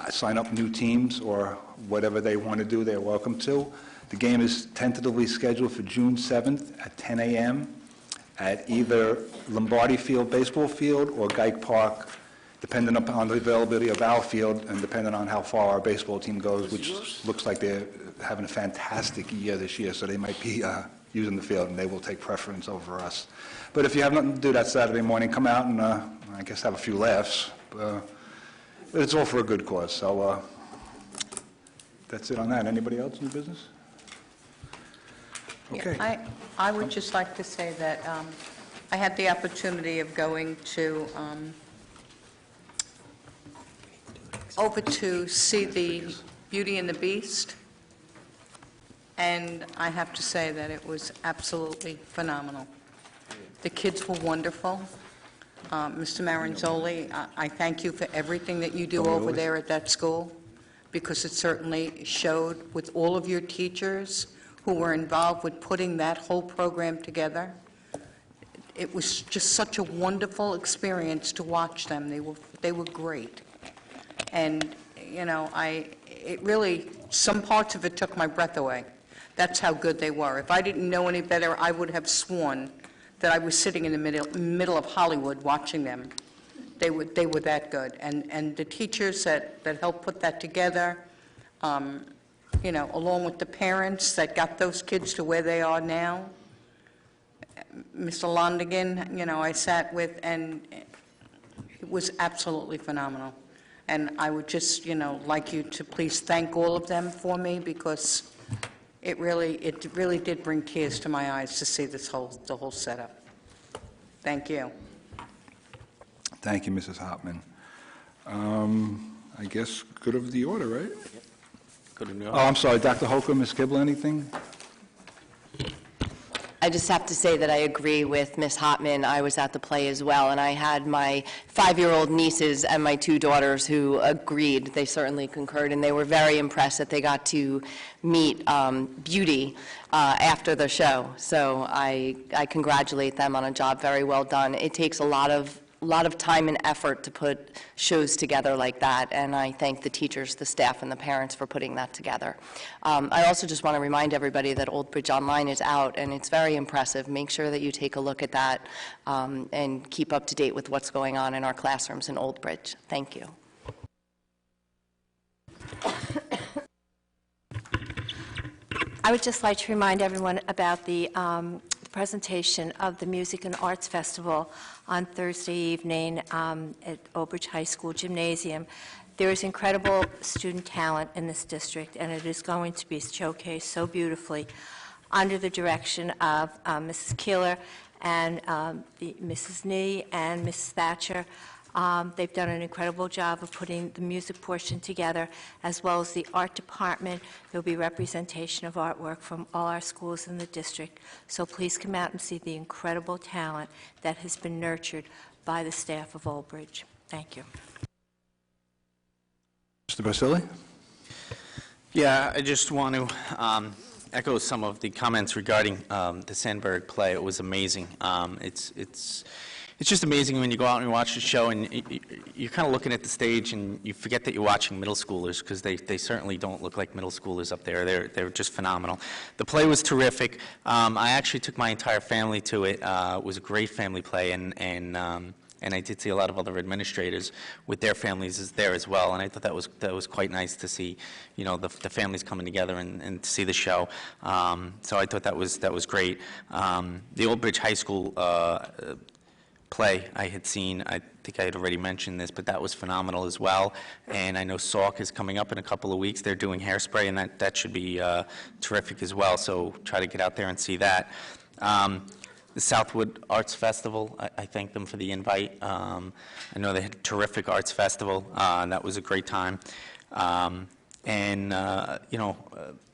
sign up new teams or whatever they want to do, they're welcome to. The game is tentatively scheduled for June 7th at 10 a.m. at either Lombardi Field Baseball Field or Geik Park, depending upon the availability of our field and depending on how far our baseball team goes, which looks like they're having a fantastic year this year, so they might be using the field, and they will take preference over us. But if you have nothing to do that Saturday morning, come out and, I guess, have a few laughs. It's all for a good cause, so that's it on that. Anybody else in business? Okay. Yeah, I would just like to say that I had the opportunity of going to over to see the Beauty and the Beast, and I have to say that it was absolutely phenomenal. The kids were wonderful. Mr. Maranzoli, I thank you for everything that you do over there at that school, because it certainly showed with all of your teachers who were involved with putting that whole program together. It was just such a wonderful experience to watch them. They were great. And, you know, it really, some parts of it took my breath away. That's how good they were. If I didn't know any better, I would have sworn that I was sitting in the middle of Hollywood watching them. They were that good. And the teachers that helped put that together, you know, along with the parents that got those kids to where they are now. Mr. Londigan, you know, I sat with, and it was absolutely phenomenal. And I would just, you know, like you to please thank all of them for me, because it really did bring tears to my eyes to see the whole setup. Thank you. Thank you, Mrs. Hopman. I guess good of the order, right? Good of the Oh, order. I'm sorry, Dr. Hoker, Ms. Kibble, anything? I just have to say that I agree with Ms. Hopman. I was at the play as well, and I had my 5-year-old nieces and my 2 daughters who agreed. They certainly concurred, and they were very impressed that they got to meet Beauty after the show. So I congratulate them on a job very well done. It takes a lot of time and effort to put shows together like that, and I thank the teachers, the staff, and the parents for putting that together. I also just want to remind everybody that Old Bridge Online is out, and it's very impressive. Make sure that you take a look at that and keep up to date with what's going on in our classrooms in Old Bridge. Thank you. I would just like to remind everyone about the presentation of the Music and Arts Festival on Thursday evening at Old Bridge High School Gymnasium. There is incredible student talent in this district, and it is going to be showcased so beautifully under the direction of Mrs. Keeler and Mrs. Nee and Mrs. Thatcher. They've done an incredible job of putting the music portion together, as well as the art department. There'll be representation of artwork from all our schools in the district. So please come out and see the incredible talent that has been nurtured by the staff of Old Bridge. Thank you. Mr. Basili? Yeah, I just want to echo some of the comments regarding the Sandberg play. It was amazing. It's just amazing when you go out and you watch the show and you're kind of looking at the stage and you forget that you're watching middle schoolers, because they certainly don't look like middle schoolers up there. They're just phenomenal. The play was terrific. I actually took my entire family to it. It was a great family play, and I did see a lot of other administrators with their families there as well, and I thought that was quite nice to see, the families coming together and to see the show. So I thought that was great. The Old Bridge High School play I had seen, I think I had already mentioned this, but that was phenomenal as well. And I know Salk is coming up in a couple of weeks. They're doing Hairspray, and that should be terrific as well. So try to get out there and see that. The Southwood Arts Festival, I thank them for the invite. I know they had a terrific arts festival, and that was a great time.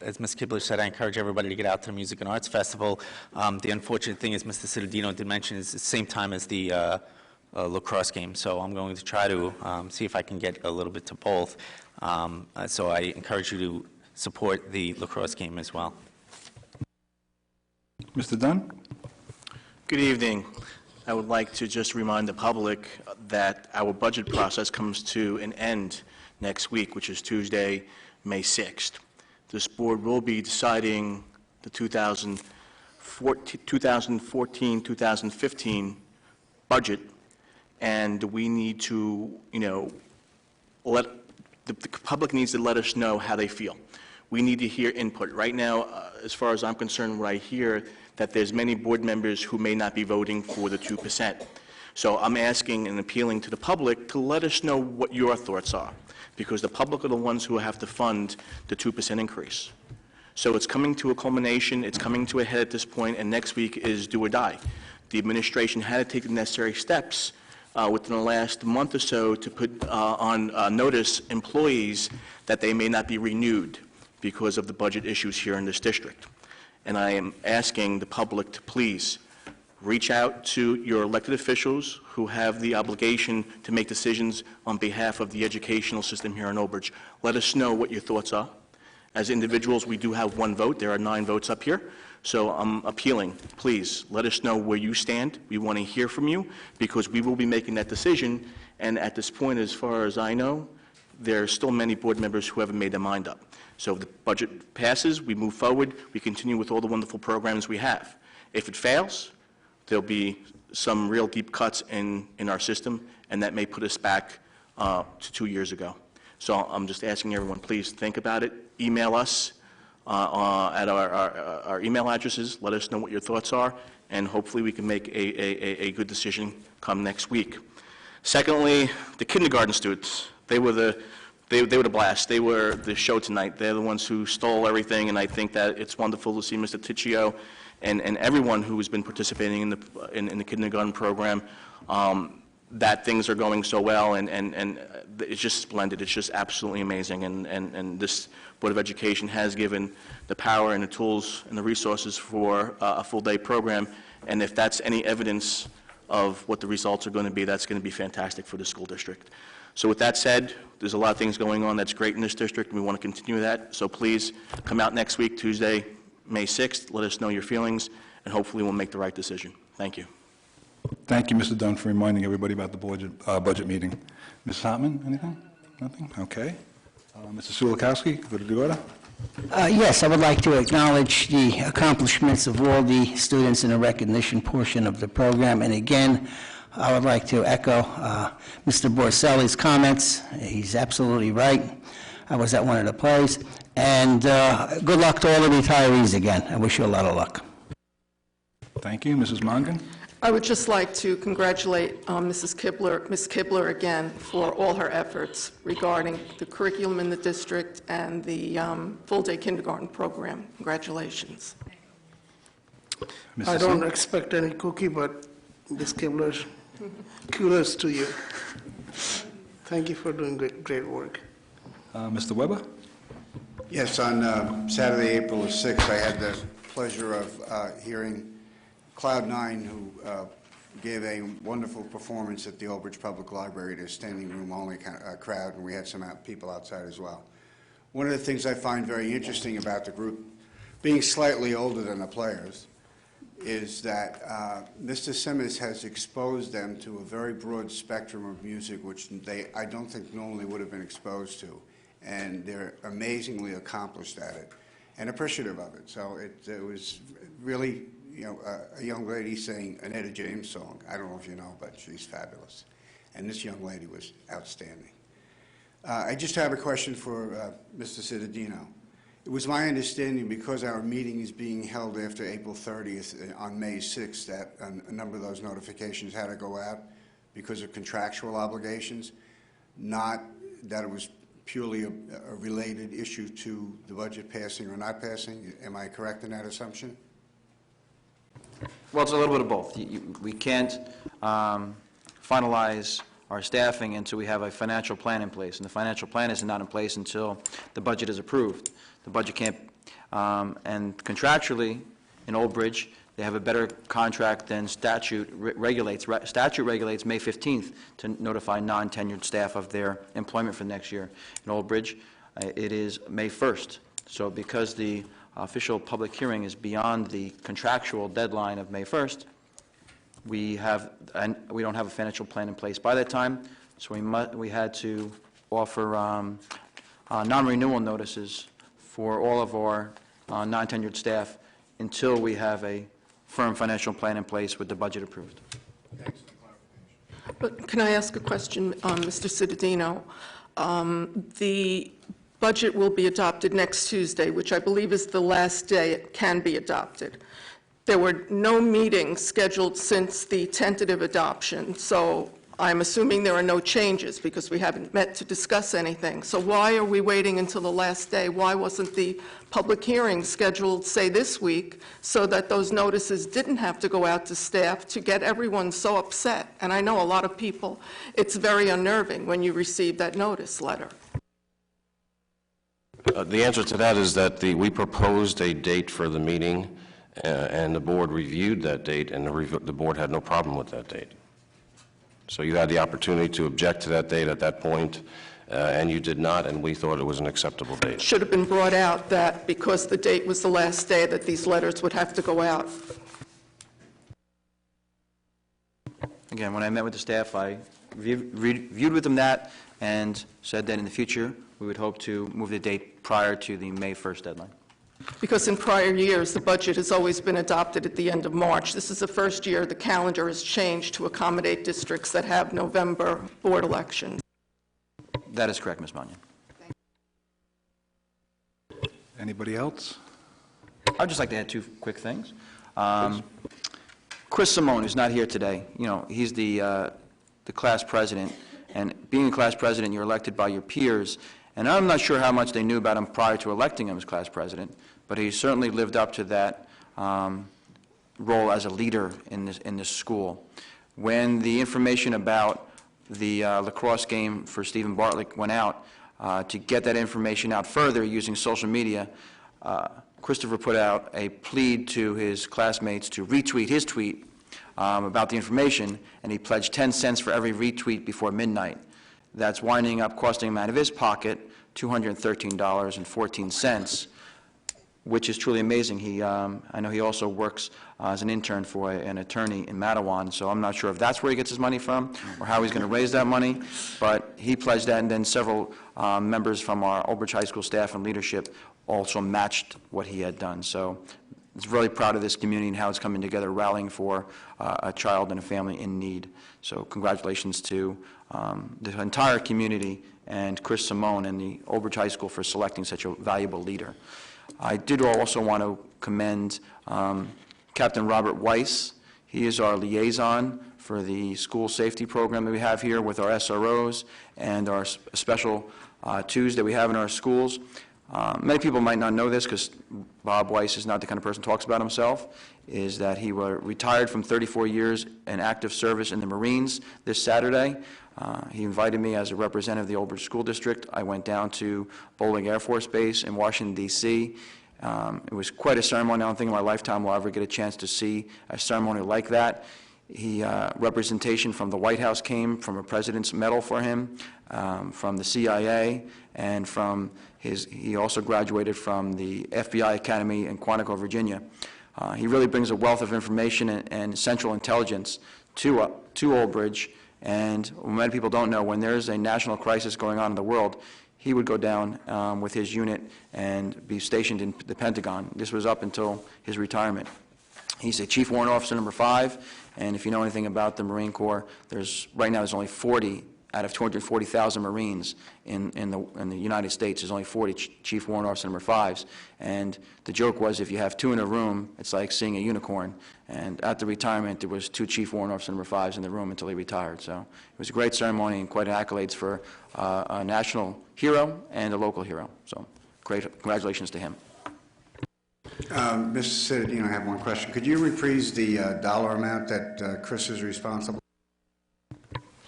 As Ms. Kibler said, I encourage everybody to get out to the Music and Arts Festival. The unfortunate thing is, Mr. Cittadino did mention, it's the same time as the lacrosse game, so I'm going to try to see if I can get a little bit to both. So I encourage you to support the lacrosse game as well. Mr. Dunn? Good evening. I would like to just remind the public that our budget process comes to an end next week, which is Tuesday, May 6th. This board will be deciding the 2014-2015 budget, and we need to, let the public needs to let us know how they feel. We need to hear input. Right now, as far as I'm concerned, what I hear, that there's many board members who may not be voting for the 2%. So I'm asking and appealing to the public to let us know what your thoughts are, because the public are the ones who have to fund the 2% increase. So it's coming to a culmination, it's coming to a head at this point, and next week is do or die. The administration had to take the necessary steps within the last month or so to put on notice employees that they may not be renewed because of the budget issues here in this district. And I am asking the public to please reach out to your elected officials who have the obligation to make decisions on behalf of the educational system here in Old Bridge. Let us know what your thoughts are. As individuals, we do have one vote. There are 9 votes up here. So I'm appealing, please, let us know where you stand. We want to hear from you, because we will be making that decision. And at this point, as far as I know, there are still many board members who haven't made their mind up. So if the budget passes, we move forward, we continue with all the wonderful programs we have. If it fails, there'll be some real deep cuts in our system, and that may put us back to 2 years ago. So I'm just asking everyone, please think about it. Email us at our email addresses. Let us know what your thoughts are, and hopefully we can make a good decision come next week. Secondly, the kindergarten students. They were the blast. They were the show tonight. They're the ones who stole everything, and I think that it's wonderful to see Mr. Ticcio and everyone who has been participating in the kindergarten program, that things are going so well, and it's just splendid. It's just absolutely amazing, and this Board of Education has given the power and the tools and the resources for a full-day program, and if that's any evidence of what the results are going to be, that's going to be fantastic for the school district. So with that said, there's a lot of things going on that's great in this district, and we want to continue that. So please come out next week, Tuesday, May 6th. Let us know your feelings, and hopefully we'll make the right decision. Thank you. Thank you, Mr. Dunn, for reminding everybody about the budget meeting. Ms. Hartman, anything? Nothing? Okay. Mr. Sulikowski, go to the order. Yes, I would like to acknowledge the accomplishments of all the students in the recognition portion of the program. And again, I would like to echo Mr. Borselli's comments. He's absolutely right. I was at one of the plays. And good luck to all the retirees again. I wish you a lot of luck. Thank you. Mrs. Mongan? I would just like to congratulate Ms. Kibler again for all her efforts regarding the curriculum in the district and the full-day kindergarten program. Congratulations. I don't expect any cookie, but Ms. Kibler, kudos to you. Thank you for doing great work. Mr. Weber? Yes, on Saturday, April 6th, I had the pleasure of hearing Cloud9, who gave a wonderful performance at the Old Bridge Public Library to a standing room only crowd, and we had some people outside as well. One of the things I find very interesting about the group, being slightly older than the players, is that Mr. Simmons has exposed them to a very broad spectrum of music which I don't think normally would have been exposed to, and they're amazingly accomplished at it and appreciative of it. So it was really, you know, a young lady sang an Etta James song. I don't know if you know, but she's fabulous. And this young lady was outstanding. I just have a question for Mr. Cittadino. It was my understanding, because our meeting is being held after April 30th on May 6th, that a number of those notifications had to go out because of contractual obligations, not that it was purely a related issue to the budget passing or not passing. Am I correct in that assumption? Well, it's a little bit of both. We can't finalize our staffing until we have a financial plan in place, and the financial plan is not in place until the budget is approved. The budget can't, and contractually, in Old Bridge, they have a better contract than statute regulates. Statute regulates May 15th to notify non-tenured staff of their employment for next year. In Old Bridge, it is May 1st. So because the official public hearing is beyond the contractual deadline of May 1st, we don't have a financial plan in place by that time, so we had to offer non-renewal notices for all of our non-tenured staff until we have a firm financial plan in place with the budget approved. But can I ask a question, Mr. Cittadino? The budget will be adopted next Tuesday, which I believe is the last day it can be adopted. There were no meetings scheduled since the tentative adoption, so I'm assuming there are no changes because we haven't met to discuss anything. So why are we waiting until the last day? Why wasn't the public hearing scheduled, say, this week, so that those notices didn't have to go out to staff to get everyone so upset? And I know a lot of people, it's very unnerving when you receive that notice letter. The answer to that is that we proposed a date for the meeting, and the board reviewed that date, and the board had no problem with that date. So you had the opportunity to object to that date at that point, and you did not, and we thought it was an acceptable date. It should have been brought out that because the date was the last day that these letters would have to go out. Again, when I met with the staff, I reviewed with them that and said that in the future we would hope to move the date prior to the May 1st deadline. Because in prior years, the budget has always been adopted at the end of March. This is the first year the calendar has changed to accommodate districts that have November board elections. That is correct, Ms. Mannion. Anybody else? I'd just like to add two quick things. Chris Simone is not here today. You know, he's the class president, and being a class president, you're elected by your peers, and I'm not sure how much they knew about him prior to electing him as class president, but he certainly lived up to that role as a leader in this school. When the information about the lacrosse game for Stephen Bartlett went out, to get that information out further using social media, Christopher put out a plea to his classmates to retweet his tweet about the information, and he pledged 10 cents for every retweet before midnight. That's winding up costing him out of his pocket $213.14, which is truly amazing. I know he also works as an intern for an attorney in Matawan, so I'm not sure if that's where he gets his money from or how he's going to raise that money, but he pledged that, and then several members from our Old Bridge High School staff and leadership also matched what he had done. So I'm really proud of this community and how it's coming together, rallying for a child and a family in need. So congratulations to the entire community and Chris Simone and the Old Bridge High School for selecting such a valuable leader. I did also want to commend Captain Robert Weiss. He is our liaison for the school safety program that we have here with our SROs and our special twos that we have in our schools. Many people might not know this because Bob Weiss is not the kind of person who talks about himself, is that he retired from 34 years in active service in the Marines this Saturday. He invited me as a representative of the Old Bridge School District. I went down to Bolling Air Force Base in Washington, D.C. It was quite a ceremony. I don't think in my lifetime will I ever get a chance to see a ceremony like that. Representation from the White House came, from a President's Medal for him, from the CIA, and he also graduated from the FBI Academy in Quantico, Virginia. He really brings a wealth of information and central intelligence to Old Bridge, and many people don't know, when there's a national crisis going on in the world, he would go down with his unit and be stationed in the Pentagon. This was up until his retirement. He's a Chief Warrant Officer number 5, and if you know anything about the Marine Corps, right now there's only 40 out of 240,000 Marines in the United States. There's only 40 Chief Warrant Officer number 5s, and the joke was, if you have 2 in a room, it's like seeing a unicorn. And at the retirement, there was 2 Chief Warrant Officer number 5s in the room until he retired. So it was a great ceremony and quite accolades for a national hero and a local hero. So great, congratulations to him. Mr. Cittadino, I have one question. Could you reprise the dollar amount that Chris is responsible?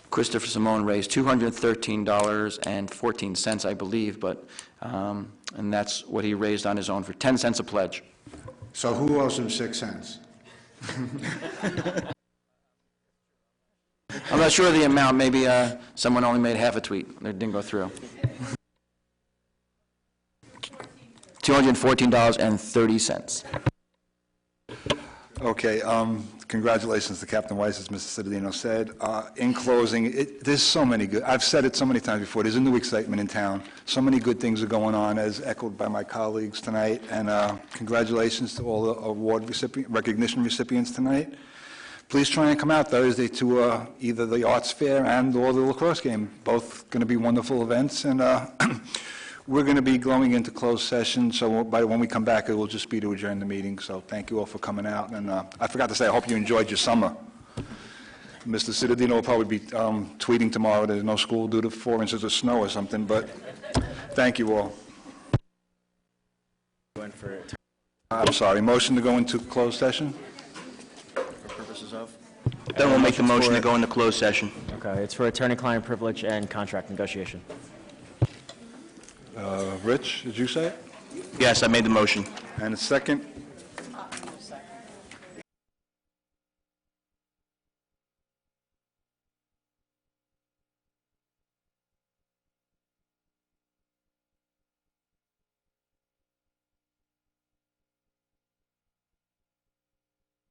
Christopher Simone raised $213.14, I believe, and that's what he raised on his own for 10 cents a pledge. So who owes him 6 cents? I'm not sure of the amount. Maybe someone only made half a tweet. It didn't go through. $214.30. Okay, congratulations to Captain Weiss, as Mr. Cittadino said. In closing, there's so many good, I've said it so many times before, there's a new excitement in town. So many good things are going on, as echoed by my colleagues tonight, and congratulations to all the recognition recipients tonight. Please try and come out Thursday to either the arts fair or the lacrosse game. Both going to be wonderful events, and we're going to be going into closed session, so when we come back, it will just be to adjourn the meeting. So thank you all for coming out. And I forgot to say, I hope you enjoyed your summer. Mr. Cittadino will probably be tweeting tomorrow there's no school due to 4 inches of snow or something, but thank you all. I'm sorry, motion to go into closed session? For purposes of? Then we'll make the motion to go into closed session. Okay, it's for attorney-client privilege and contract negotiation. Rich, did you say it? Yes, I made the motion. And a second?